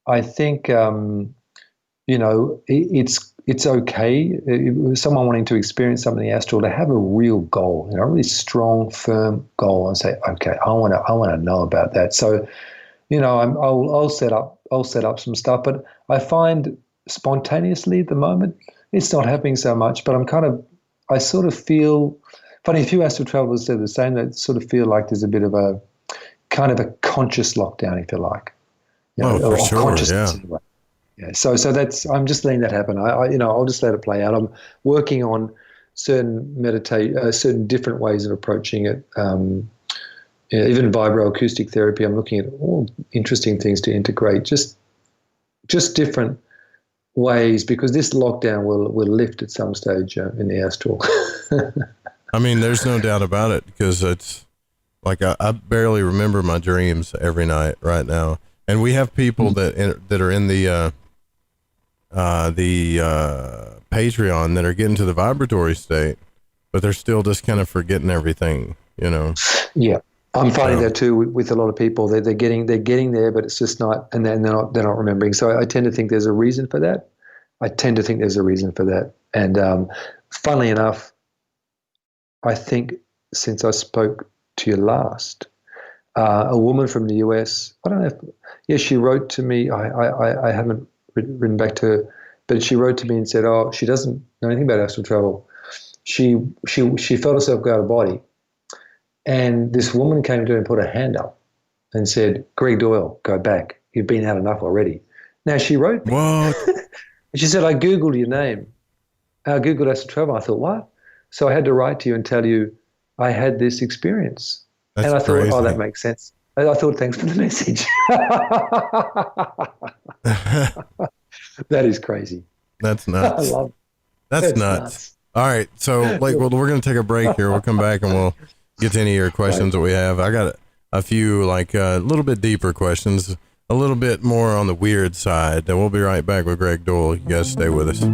I think, it's okay, someone wanting to experience something in the astral, to have a real goal, a really strong, firm goal, and say, okay, I want to know about that. So, I'll set up some stuff, but I find spontaneously at the moment, it's not happening so much, but I sort of feel, funny, a few astral travelers said the same, that sort of feel like there's a bit of a kind of a conscious lockdown, if you like. For sure, yeah. Anyway. Yeah. So that's, I'm just letting that happen. I'll just let it play out. I'm working on certain different ways of approaching it. Even vibroacoustic therapy. I'm looking at all interesting things to integrate, just different ways, because this lockdown will lift at some stage in the astral. I mean, there's no doubt about it, because it's like I barely remember my dreams every night right now, and we have people that are in the Patreon that are getting to the vibratory state, but they're still just kind of forgetting everything, Yeah, I'm finding that too with a lot of people. They're getting there, but it's just not, and then they're not remembering. So I tend to think there's a reason for that. And funnily enough, I think since I spoke to you last, a woman from the US, I don't know if, she wrote to me. I haven't written back to her, but she wrote to me and said, she doesn't know anything about astral travel. She felt herself go out of body, and this woman came to her and put her hand up and said, Greg Doyle, go back. You've been out enough already. Now she wrote me. What? She said, I Googled your name. I Googled astral travel. I thought, what? So I had to write to you and tell you I had this experience. That's and I thought, crazy. that makes sense. I thought, thanks for the message. That is crazy. That's nuts. I love it. That's nuts. All right. So, we're going to take a break here. We'll come back and we'll get to any of your questions that we have. I got a few, a little bit deeper questions, a little bit more on the weird side. And we'll be right back with Greg Doyle. You guys stay with us.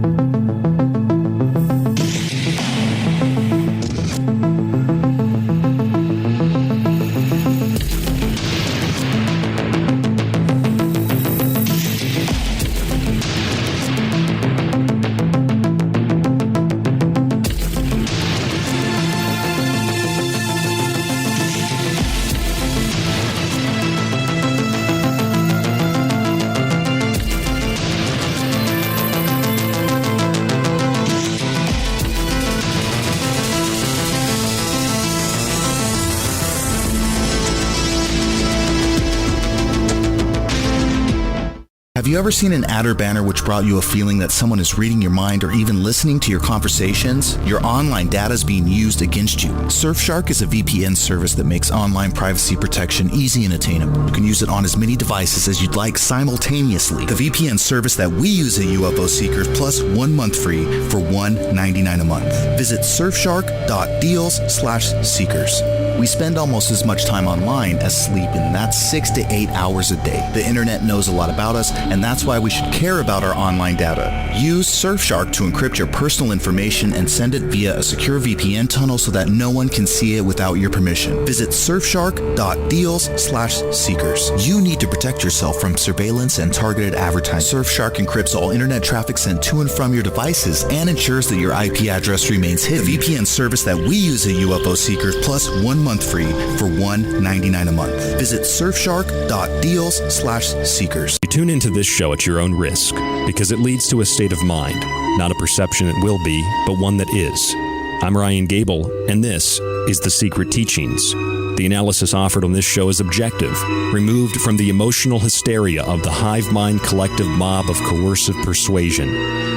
Have you ever seen an ad or banner which brought you a feeling that someone is reading your mind or even listening to your conversations? Your online data is being used against you. Surfshark is a VPN service that makes online privacy protection easy and attainable. You can use it on as many devices as you'd like simultaneously. The VPN service that we use at UFO Seekers, plus 1 month free for $1.99 a month. Visit surfshark.deals/seekers. We spend almost as much time online as sleep, and that's 6 to 8 hours a day. The internet knows a lot about us, and that's why we should care about our online data. Use Surfshark to encrypt your personal information and send it via a secure VPN tunnel so that no one can see it without your permission. Visit surfshark.deals/seekers. You need to protect yourself from surveillance and targeted advertising. Surfshark encrypts all internet traffic sent to and from your devices and ensures that your IP address remains hidden. The VPN service that we use at UFO Seekers, plus 1 month free for $1.99 a month. Visit surfshark.deals/seekers. You tune into this show at your own risk because it leads to a state of mind, not a perception it will be, but one that is. I'm Ryan Gable, and this is The Secret Teachings. The analysis offered on this show is objective, removed from the emotional hysteria of the hive mind collective mob of coercive persuasion,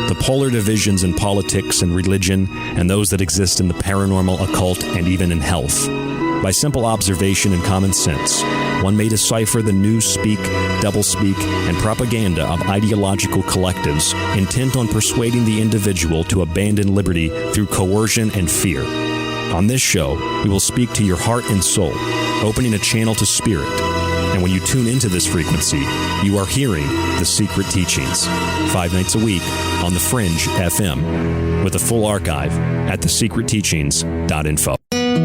the polar divisions in politics and religion, and those that exist in the paranormal, occult, and even in health. By simple observation and common sense, one may decipher the newspeak, doublespeak, and propaganda of ideological collectives intent on persuading the individual to abandon liberty through coercion and fear. On this show, we will speak to your heart and soul, opening a channel to spirit. And when you tune into this frequency, you are hearing The Secret Teachings, 5 nights a week on the Fringe FM, with a full archive at thesecretteachings.info.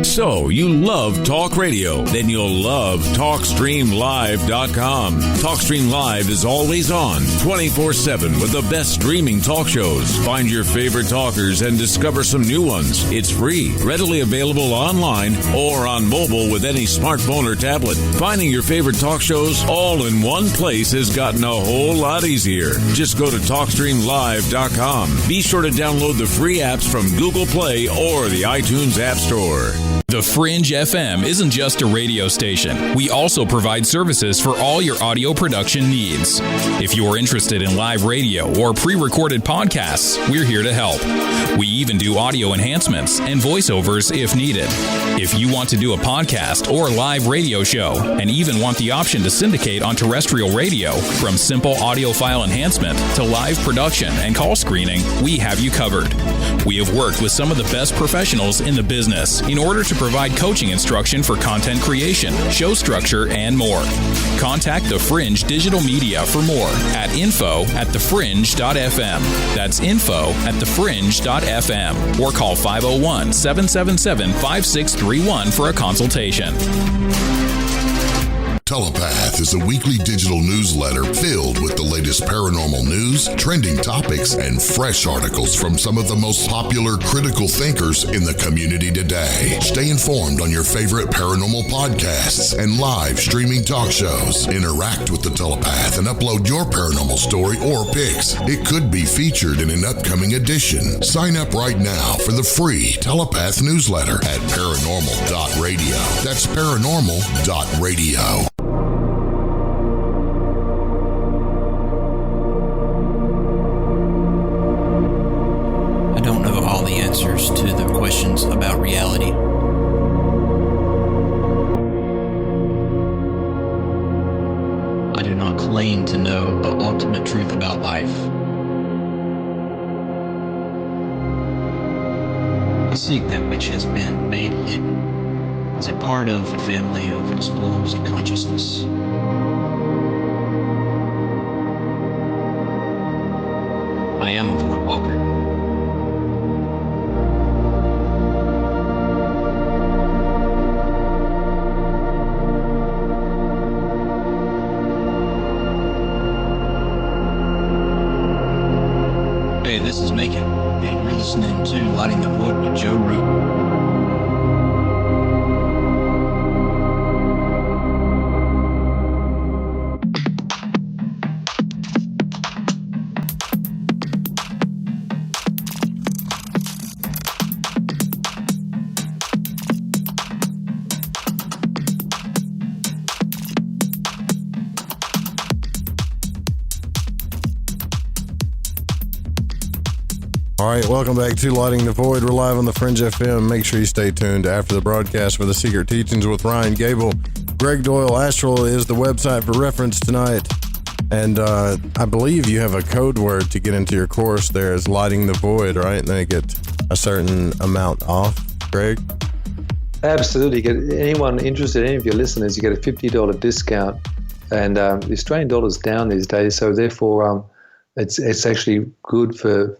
So, you love talk radio? Then you'll love TalkStreamLive.com. TalkStream Live is always on, 24/7, with the best streaming talk shows. Find your favorite talkers and discover some new ones. It's free, readily available online or on mobile with any smartphone or tablet. Finding your favorite talk shows all in one place has gotten a whole lot easier. Just go to TalkStreamLive.com. Be sure to download the free apps from Google Play or the iTunes App Store. The Fringe FM isn't just a radio station. We also provide services for all your audio production needs. If you're interested in live radio or pre-recorded podcasts, we're here to help. We even do audio enhancements and voiceovers if needed. If you want to do a podcast or live radio show and even want the option to syndicate on terrestrial radio, from simple audio file enhancement to live production and call screening, we have you covered. We have worked with some of the best professionals in the business in order to provide coaching instruction for content creation, show structure, and more. Contact The Fringe Digital Media for more at info@thefringe.fm. That's info@thefringe.fm. Or call 501-777-5631 for a consultation. Telepath is a weekly digital newsletter filled with the latest paranormal news, trending topics, and fresh articles from some of the most popular critical thinkers in the community today. Stay informed on your favorite paranormal podcasts and live streaming talk shows. Interact with the Telepath and upload your paranormal story or pics. It could be featured in an upcoming edition. Sign up right now for the free Telepath newsletter at paranormal.radio. That's paranormal.radio. To the questions about reality. I do not claim to know the ultimate truth about life. I seek that which has been made hidden as a part of a family of explorers in consciousness. I am a voidwalker. This is Macon, and you're listening to Lighting the Void with Joe Root. All right, welcome back to Lighting the Void. We're live on the Fringe FM. Make sure you stay tuned after the broadcast for the Secret Teachings with Ryan Gable. Greg Doyle. Astral is the website for reference tonight. And I believe you have a code word to get into your course there is Lighting the Void, right? And then you get a certain amount off, Greg? Absolutely. Anyone interested, any of your listeners, you get a $50 discount. And the Australian dollar's down these days, so therefore it's actually good for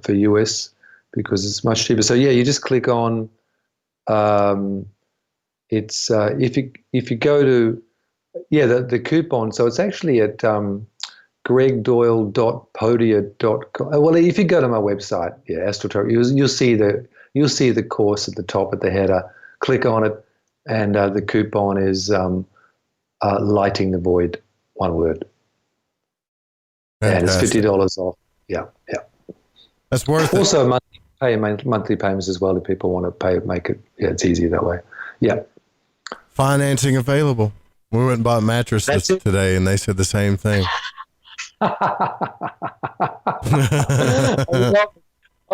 US because it's much cheaper. So yeah, you just click on it's if you go to the coupon. So it's actually at gregdoyle.podia.com. Well, if you go to my website, Astral, you'll see the course at the top at the header. Click on it, and the coupon is Lighting the Void, one word. Fantastic. And it's $50 off. Yeah. That's worth it. Also, monthly payments as well if people want to pay. Make it. Yeah, it's easy that way. Yeah. Financing available. We went and bought mattresses today, and they said the same thing. I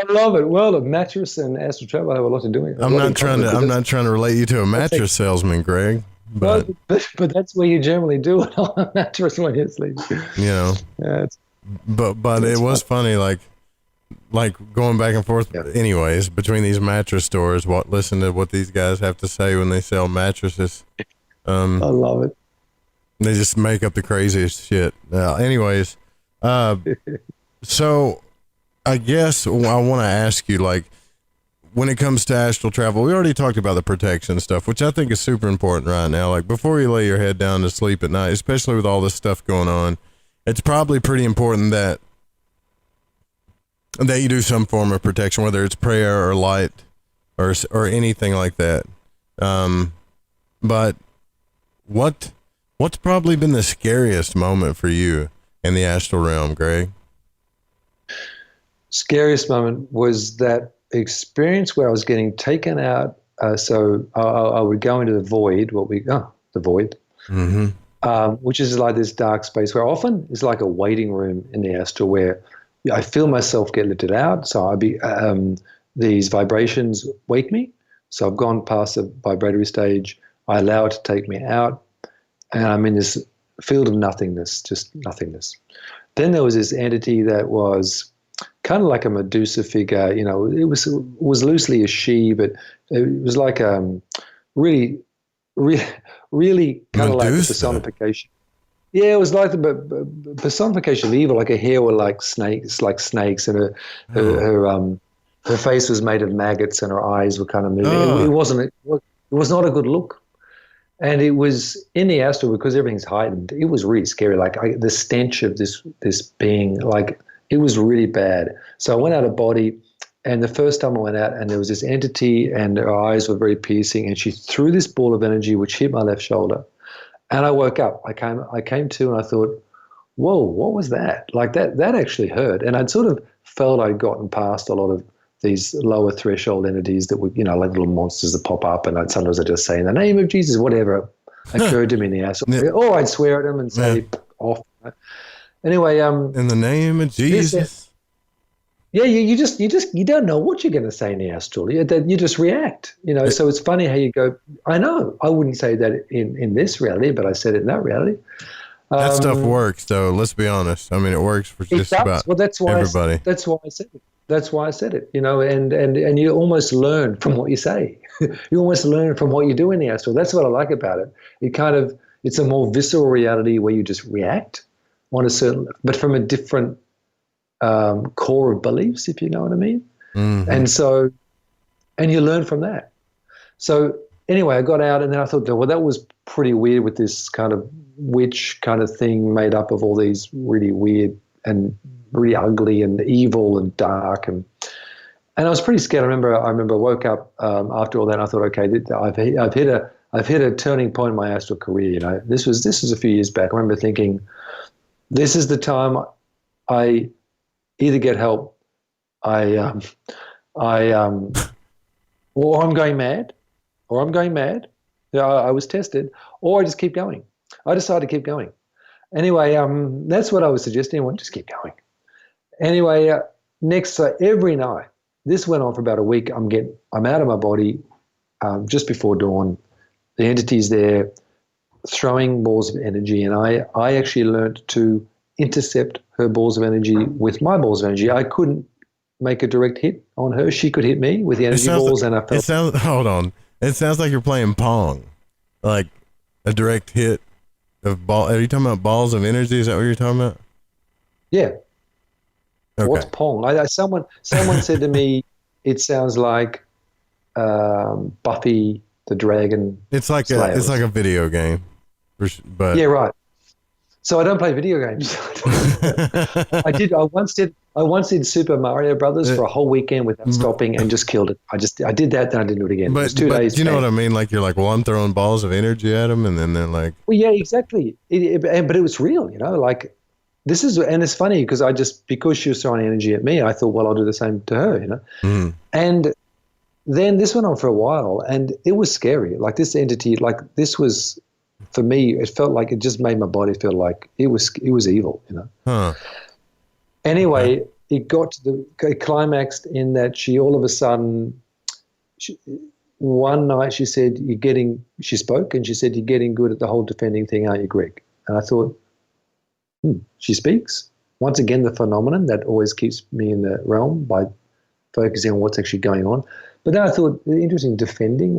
love it. Well, a mattress and Astral Travel have a lot to do with it. I'm not trying to relate you to a mattress salesman, Greg. But that's where you generally do it on a mattress when you're sleeping. You know. Yeah, but it was funny, like going back and forth. Yeah. Anyways, between these mattress stores, listen to what these guys have to say when they sell mattresses. I love it. They just make up the craziest shit. Anyways, so I guess I want to ask you, like, when it comes to astral travel, we already talked about the protection stuff, which I think is super important right now. Like, before you lay your head down to sleep at night, especially with all this stuff going on, it's probably pretty important that you do some form of protection, whether it's prayer or light or anything like that. But what's probably been the scariest moment for you in the astral realm, Greg? Scariest moment was that experience where I was getting taken out. So I would go into the void, the void, which is like this dark space where often it's like a waiting room in the astral where I feel myself get lifted out. So these vibrations wake me. So I've gone past the vibratory stage. I allow it to take me out, and I'm in this field of nothingness, just nothingness. Then there was this entity that was kind of like a Medusa figure, you know. It was loosely a she, but it was like really kind of like the personification. Yeah, it was like the personification of evil. Like her hair were like snakes, and her face was made of maggots, and her eyes were kind of moving. It was not a good look. And it was in the astral because everything's heightened. It was really scary. Like the stench of this being, like, it was really bad. So I went out of body, and the first time I went out, and there was this entity, and her eyes were very piercing, and she threw this ball of energy which hit my left shoulder, and I woke up. I came to, and I thought, whoa, what was that? Like that actually hurt, and I'd sort of felt I'd gotten past a lot of these lower threshold entities that were, you know, like little monsters that pop up, and sometimes I'd just say, in the name of Jesus, whatever occurred to me in the astral. Yeah. Or I'd swear at them and say, off. Anyway, in the name of Jesus. Yeah, you don't know what you're going to say in the astral. You just react, you know. So it's funny how you go, I know, I wouldn't say that in this reality, but I said it in that reality. That stuff works, though. Let's be honest. I mean, it works for just about everybody. That's why I said it. That's why I said it, you know, and you almost learn from what you say. You almost learn from what you do in the astral. That's what I like about it. It's a more visceral reality where you just react on a certain, but from a different core of beliefs, if you know what I mean. Mm-hmm. And you learn from that. So anyway, I got out, and then I thought, well, that was pretty weird with this kind of witch kind of thing made up of all these really weird and really ugly and evil and dark, and I was pretty scared. I remember I woke up after all that, and I thought, okay, I've hit a turning point in my astral career. You know, this was a few years back. I remember thinking, this is the time I either get help, or I'm going mad. Yeah, I was tested, or I just keep going. I decided to keep going. Anyway, that's what I was suggesting. I want to just keep going. Anyway, every night, this went on for about a week. I'm out of my body just before dawn. The entity's there throwing balls of energy, and I actually learned to intercept her balls of energy with my balls of energy. I couldn't make a direct hit on her. She could hit me with the energy balls, and I felt. Hold on. It sounds like you're playing Pong, like a direct hit of ball. Are you talking about balls of energy? Is that what you're talking about? Yeah. Okay. What's Pong? Someone said to me, it sounds like Buffy the Dragon. It's like a video game, but yeah, right. So I don't play video games. I once did Super Mario Brothers for a whole weekend without stopping and just killed it. I did that, then I didn't do it again. But, it was 2 days. Do you know what I mean? Like you're like, well, I'm throwing balls of energy at them, and then they're like, well, yeah, exactly. But it was real, like this is, and it's funny because she was throwing energy at me, I thought, well, I'll do the same to her, And then this went on for a while, and it was scary. Like this entity, like this was. For me, it felt like it just made my body feel like it was evil, Huh. Anyway, it got to it climaxed in that she all of a sudden, one night she said, she spoke and she said, you're getting good at the whole defending thing, aren't you, Greg? And I thought, she speaks. Once again, the phenomenon that always keeps me in the realm by focusing on what's actually going on. But then I thought, interesting, defending,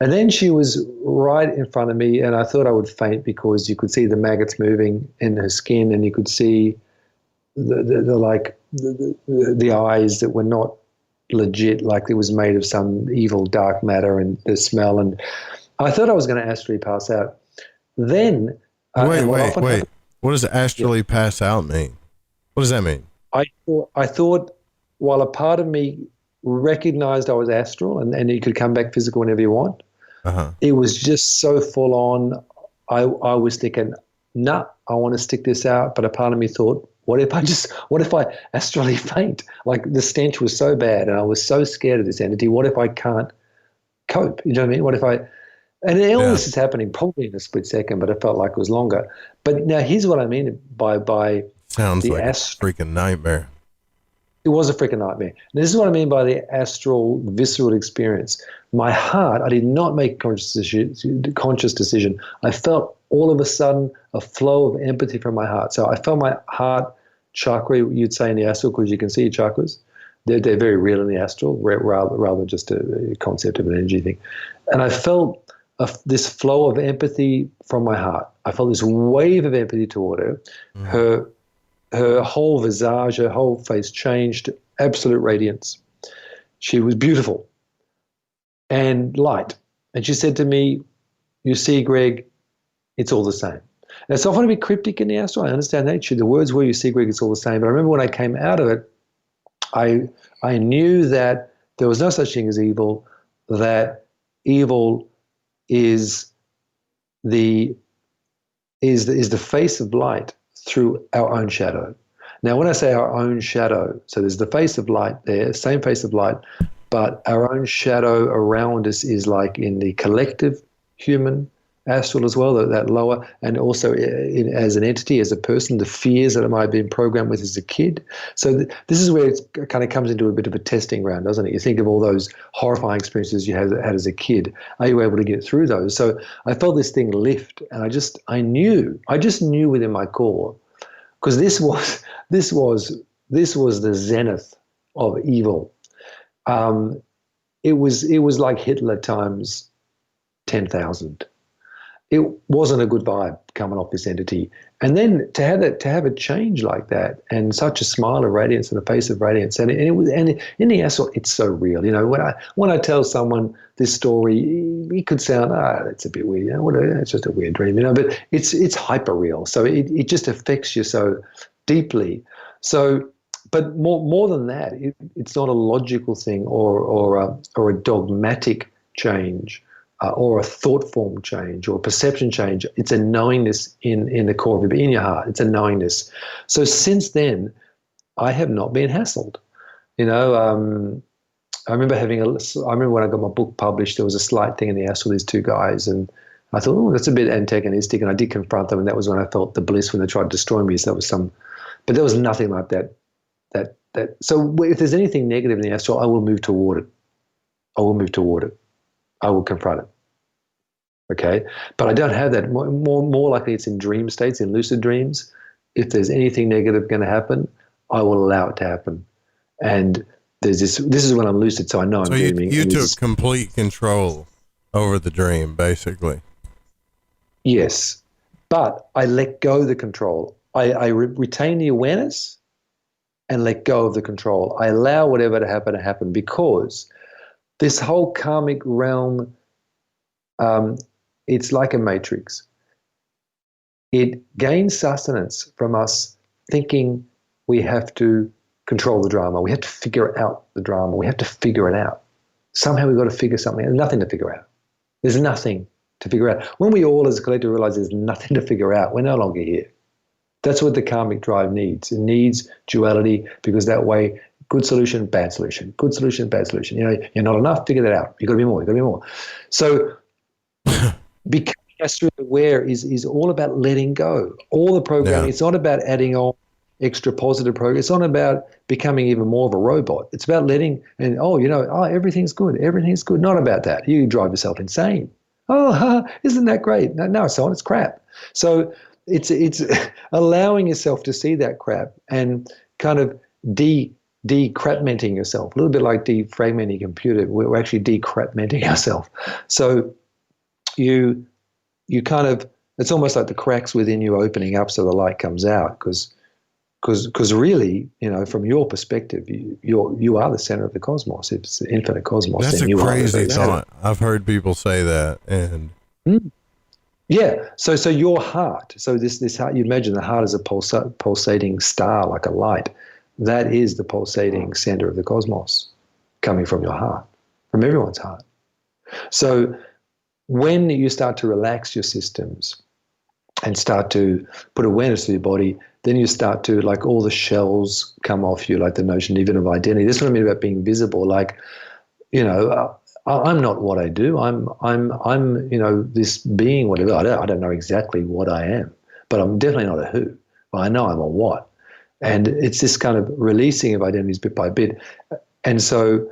and then she was right in front of me, and I thought I would faint because you could see the maggots moving in her skin, and you could see the eyes that were not legit, like it was made of some evil dark matter, and the smell. And I thought I was going to astrally pass out. Then wait. What does astrally pass out mean? What does that mean? I thought while a part of me recognized I was astral, and you could come back physical whenever you want. It was just so full on. I was thinking, I want to stick this out. But a part of me thought, what if I astrally faint? Like the stench was so bad, and I was so scared of this entity. What if I can't cope? You know what I mean? What if and all this is happening probably in a split second, but it felt like it was longer. But now here's what I mean by sounds like a freaking nightmare. It was a freaking nightmare. And this is what I mean by the astral, visceral experience. My heart, I did not make a conscious decision. I felt all of a sudden a flow of empathy from my heart. So I felt my heart chakra, you'd say in the astral, because you can see chakras. They're very real in the astral, rather than just a concept of an energy thing. And I felt this flow of empathy from my heart. I felt this wave of empathy toward her. Her whole visage, her whole face changed, absolute radiance. She was beautiful and light. And she said to me, you see, Greg, it's all the same. Now, it's often a bit cryptic in the astral. I understand that. The words were, you see, Greg, it's all the same. But I remember when I came out of it, I knew that there was no such thing as evil, that evil is the face of light through our own shadow. Now, when I say our own shadow, so there's the face of light there, same face of light, but our own shadow around us is like in the collective human astral as well, that lower, and also as an entity, as a person, the fears that I might have been programmed with as a kid. So this is where it kind of comes into a bit of a testing ground, doesn't it? You think of all those horrifying experiences you had as a kid. Are you able to get through those? So I felt this thing lift, and I just knew within my core, because this was the zenith of evil. It was like Hitler times 10,000. It wasn't a good vibe coming off this entity. And then to have a change like that, and such a smile of radiance and a face of radiance, and in the astral, it's so real. When I tell someone this story, it could sound, it's a bit weird, it's just a weird dream, but it's hyper real. So it just affects you so deeply. So, but more than that, it's not a logical thing or a dogmatic change. Or a thought form change or a perception change. It's a knowingness in the core of your heart. It's a knowingness. So since then, I have not been hassled. I remember when I got my book published, there was a slight thing in the astral, these two guys, and I thought, that's a bit antagonistic, and I did confront them, and that was when I felt the bliss when they tried to destroy me. So that was but there was nothing like that So if there's anything negative in the astral, I will move toward it. I will confront it. Okay, but I don't have that. More likely, it's in dream states, in lucid dreams. If there's anything negative going to happen, I will allow it to happen. And there's this. This is when I'm lucid, so I know I'm dreaming. You took complete control over the dream, basically. Yes, but I let go of the control. I retain the awareness and let go of the control. I allow whatever to happen because this whole karmic realm, it's like a matrix. It gains sustenance from us thinking we have to control the drama. We have to figure out the drama. We have to figure it out. Somehow we've got to figure something. There's nothing to figure out. There's nothing to figure out. When we all as a collective realize there's nothing to figure out, we're no longer here. That's what the karmic drive needs. It needs duality because that way, good solution, bad solution. Good solution, bad solution. You know, you're not enough, figure that out. You've got to be more, you've got to be more. So becoming astrally aware is all about letting go. All the programming, it's not about adding on extra positive program. It's not about becoming even more of a robot. It's about letting, everything's good. Everything's good. Not about that. You drive yourself insane. Isn't that great? No, it's not. It's crap. So it's allowing yourself to see that crap and kind of decrapmenting yourself. A little bit like defragmenting a computer. We're actually decrapmenting ourselves. So you kind of, it's almost like the cracks within you opening up so the light comes out because really, from your perspective, you are the center of the cosmos. It's the infinite cosmos. That's a crazy thought. I've heard people say that, and yeah. So your heart. So this heart. You imagine the heart is a pulsating star, like a light. That is the pulsating center of the cosmos, coming from your heart, from everyone's heart. So when you start to relax your systems and start to put awareness to your body, then you start to, like, all the shells come off you, like the notion even of identity. This is what I mean about being visible. Like, I'm not what I do. I'm this being, whatever. I don't know exactly what I am, but I'm definitely not a who. Well, I know I'm a what. And it's this kind of releasing of identities bit by bit. And so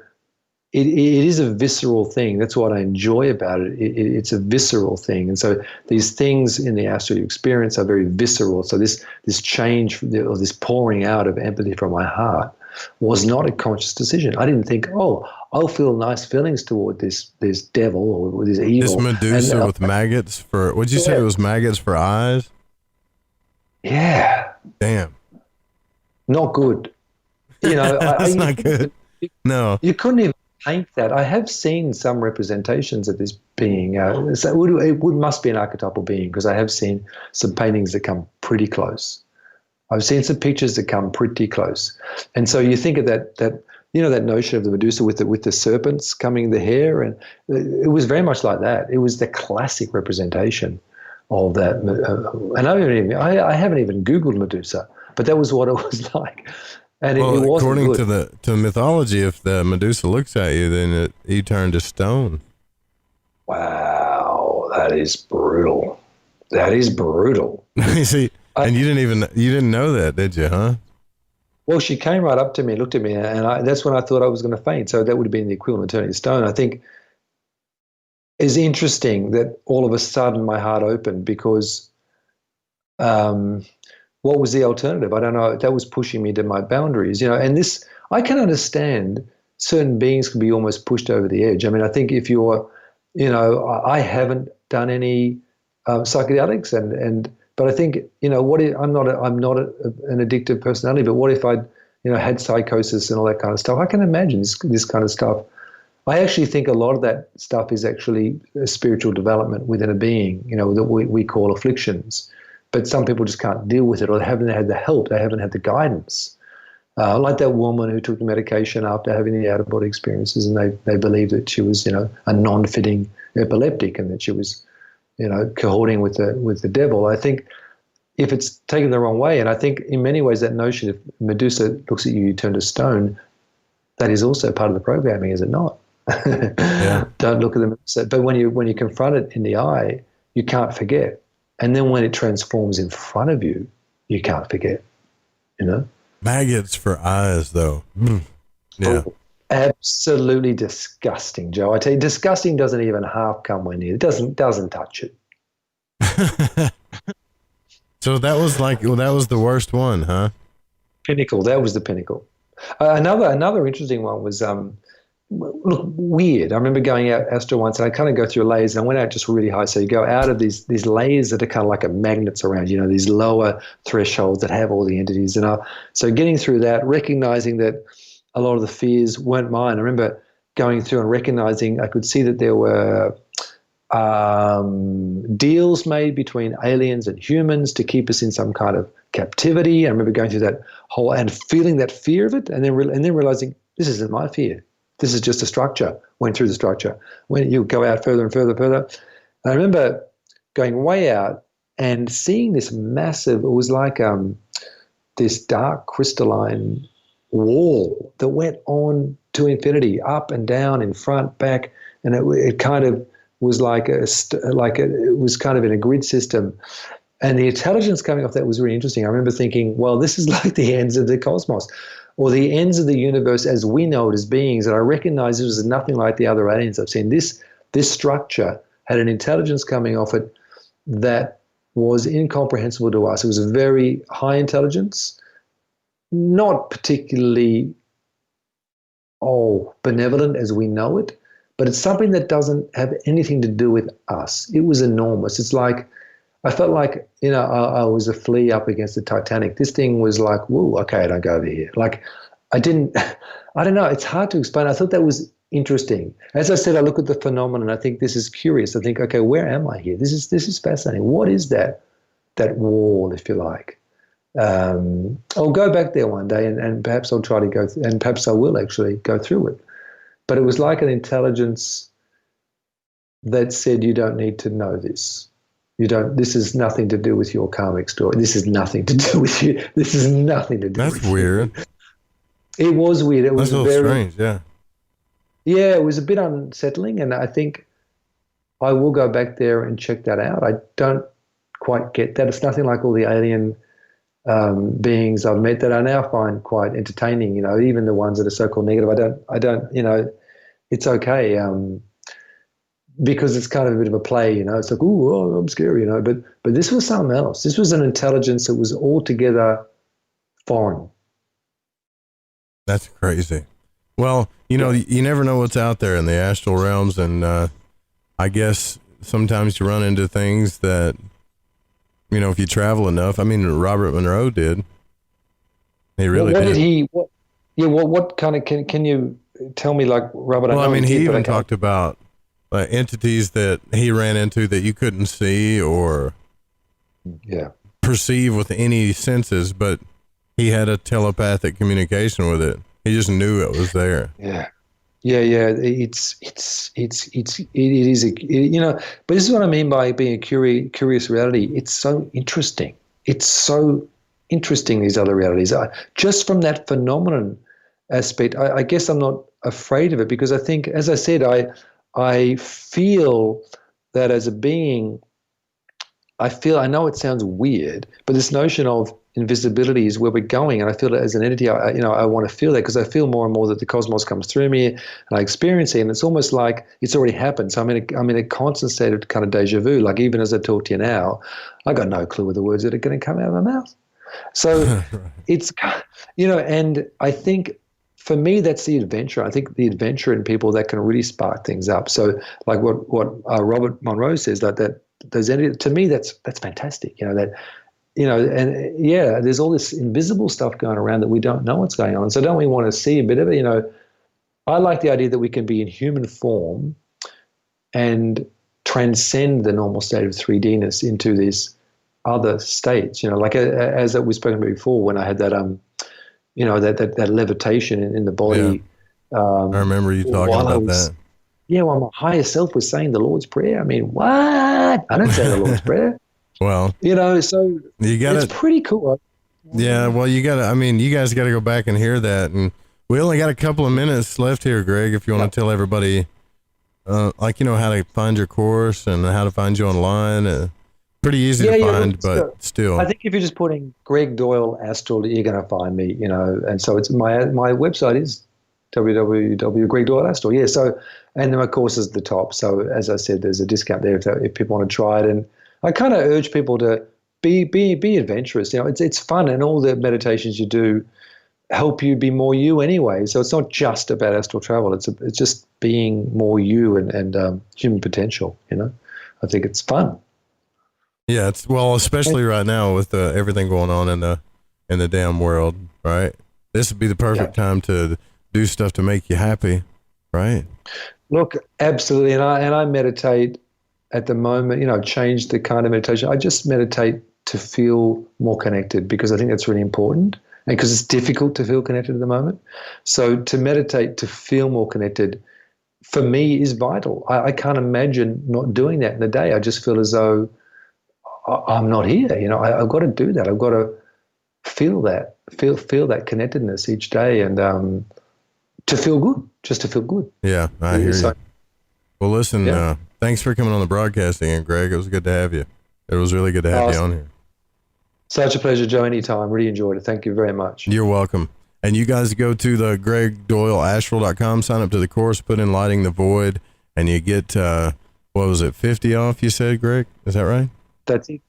it is a visceral thing. That's what I enjoy about it. It's a visceral thing. And so these things in the astral experience are very visceral. So this change or this pouring out of empathy from my heart was not a conscious decision. I didn't think, I'll feel nice feelings toward this devil or this evil. This Medusa with maggots for, what'd you say it was, maggots for eyes? Yeah. Damn. Not good. That's not good. No. You couldn't even paint that. I have seen some representations of this being. So it must be an archetypal being because I have seen some paintings that come pretty close. I've seen some pictures that come pretty close. And so you think of that notion of the Medusa with the serpents coming in the hair, and it was very much like that. It was the classic representation of that. And I haven't even Googled Medusa, but that was what it was like. And it wasn't according good. to the mythology, if the Medusa looks at you, then you turn to stone. Wow, that is brutal. That is brutal. You see, and you didn't know that, did you? Huh? Well, she came right up to me, looked at me, and that's when I thought I was going to faint. So that would have been the equivalent of turning to stone. I think it's interesting that all of a sudden my heart opened because. What was the alternative? I don't know. That was pushing me to my boundaries, and this, I can understand certain beings can be almost pushed over the edge. I mean, I think if you're, I haven't done any psychedelics but I think, I'm not an addictive personality, but what if I'd, had psychosis and all that kind of stuff? I can imagine this kind of stuff. I actually think a lot of that stuff is actually a spiritual development within a being, that we call afflictions. But some people just can't deal with it, or they haven't had the help, they haven't had the guidance. Like that woman who took the medication after having the out-of-body experiences, and they believed that she was, a non-fitting epileptic, and that she was, cohorting with the devil. I think if it's taken the wrong way, and I think in many ways that notion, if Medusa looks at you, you turn to stone, that is also part of the programming, is it not? Yeah. Don't look at them. But when you confront it in the eye, you can't forget. And then when it transforms in front of you, you can't forget, Maggots for eyes, though. Yeah. Oh, absolutely disgusting, Joe. I tell you, disgusting doesn't even half come near. It doesn't touch it. So that was that was the worst one, huh? Pinnacle. That was the pinnacle. Another interesting one was look, weird. I remember going out Astral once, and I kind of go through layers, and I went out just really high. So you go out of these layers that are kind of like magnets around, these lower thresholds that have all the entities. And so getting through that, recognizing that a lot of the fears weren't mine. I remember going through and recognizing I could see that there were deals made between aliens and humans to keep us in some kind of captivity. I remember going through that whole and feeling that fear of it, and then realizing this isn't my fear. This is just a structure. Went through the structure. When you go out further and further and further. And I remember going way out and seeing this massive, it was like this dark crystalline wall that went on to infinity, up and down, in front, back, and it kind of was it was kind of in a grid system. And the intelligence coming off that was really interesting. I remember thinking, well, this is like the ends of the cosmos, or the ends of the universe as we know it as beings. And I recognize it was nothing like the other aliens I've seen. This structure had an intelligence coming off it that was incomprehensible to us. It was a very high intelligence, not particularly benevolent as we know it, but it's something that doesn't have anything to do with us. It was enormous. It's like, I felt like, I was a flea up against the Titanic. This thing was like, whoa, okay, I don't go over here. Like, I don't know. It's hard to explain. I thought that was interesting. As I said, I look at the phenomenon. I think this is curious. I think, okay, where am I here? This is fascinating. What is that wall, if you like? I'll go back there one day and perhaps I'll try to go, and perhaps I will actually go through it. But it was like an intelligence that said, you don't need to know this. This is nothing to do with your karmic story. This is nothing to do with you. This is nothing to do with you. That's weird. It was weird. It was very strange, yeah. Yeah, it was a bit unsettling, and I think I will go back there and check that out. I don't quite get that. It's nothing like all the alien beings I've met that I now find quite entertaining, even the ones that are so-called negative. I don't, it's okay. Because it's kind of a bit of a play, it's like, oh, I'm scary, but this was something else. This was an intelligence that was altogether foreign. That's crazy. Well, you never know what's out there in the astral realms, and I guess sometimes you run into things that, if you travel enough. I mean, Robert Monroe did. He really did. What kind of, can you tell me, like, Robert? Well, he even talked about entities that he ran into that you couldn't see or perceive with any senses, but he had a telepathic communication with it. He just knew it was there. Yeah. It is but this is what I mean by being a curious reality. It's so interesting. It's so interesting, these other realities. Just from that phenomenon aspect, I guess I'm not afraid of it, because I think, as I said, I feel that as a being, I know it sounds weird, but this notion of invisibility is where we're going. And I feel that as an entity, I want to feel that, because I feel more and more that the cosmos comes through me and I experience it. And it's almost like it's already happened. So I'm in a constant state of kind of deja vu. Like, even as I talk to you now, I got no clue of the words that are going to come out of my mouth. So it's, and I think, for me, that's the adventure. I think the adventure in people that can really spark things up. So, like what Robert Monroe says, that those entities, to me, that's fantastic. There's all this invisible stuff going around that we don't know what's going on. So, don't we want to see a bit of it? I like the idea that we can be in human form and transcend the normal state of 3Dness into this other states. Like as we've spoken about before, when I had that that levitation in the body. Yeah. I remember you talking about that. Yeah, well, my higher self was saying the Lord's Prayer. I mean, what? I don't say the Lord's Prayer. Well, so it's pretty cool. Yeah, well, you guys got to go back and hear that. And we only got a couple of minutes left here, Greg, if you want to tell everybody, how to find your course and how to find you online. pretty easy to find, but still. I think if you're just putting Greg Doyle Astral, you're going to find me, and so it's my website is www.gregdoyleastral. Yeah. So, and then my course is at the top. So as I said, there's a discount there if people want to try it. And I kind of urge people to be adventurous. It's fun, and all the meditations you do help you be more you anyway. So it's not just about astral travel. It's just being more you and human potential. I think it's fun. Yeah, especially right now with everything going on in the damn world, right? This would be the perfect time to do stuff to make you happy, right? Look, absolutely, and I meditate at the moment. I've changed the kind of meditation. I just meditate to feel more connected because I think that's really important, and because it's difficult to feel connected at the moment. So to meditate to feel more connected, for me, is vital. I can't imagine not doing that in the day. I just feel as though I'm not here. I've got to do that. I've got to feel that, feel that connectedness each day, and to feel good, just to feel good. Yeah, I hear you. Well, listen, thanks for coming on the broadcast again, Greg. It was good to have you. It was really good to have you on here. Such a pleasure, Joe. Anytime. Really enjoyed it. Thank you very much. You're welcome. And you guys go to the gregdoyleastral.com, sign up to the course, put in Lighting the Void, and you get, what was it, 50 off, you said, Greg? Is that right? That's it.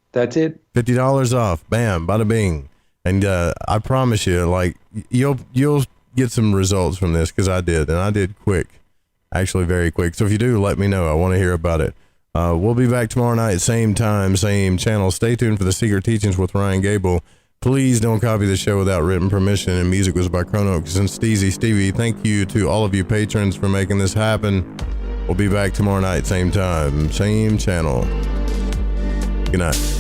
$50 off. Bam, bada bing. And I promise you, like, you'll get some results from this, because I did, and I did quick. Actually, very quick. So if you do, let me know. I want to hear about it. We'll be back tomorrow night, same time, same channel. Stay tuned for the Secret Teachings with Ryan Gable. Please don't copy the show without written permission, and music was by Chronox and Steezy Stevie. Thank you to all of you patrons for making this happen. We'll be back tomorrow night, same time, same channel. Good night.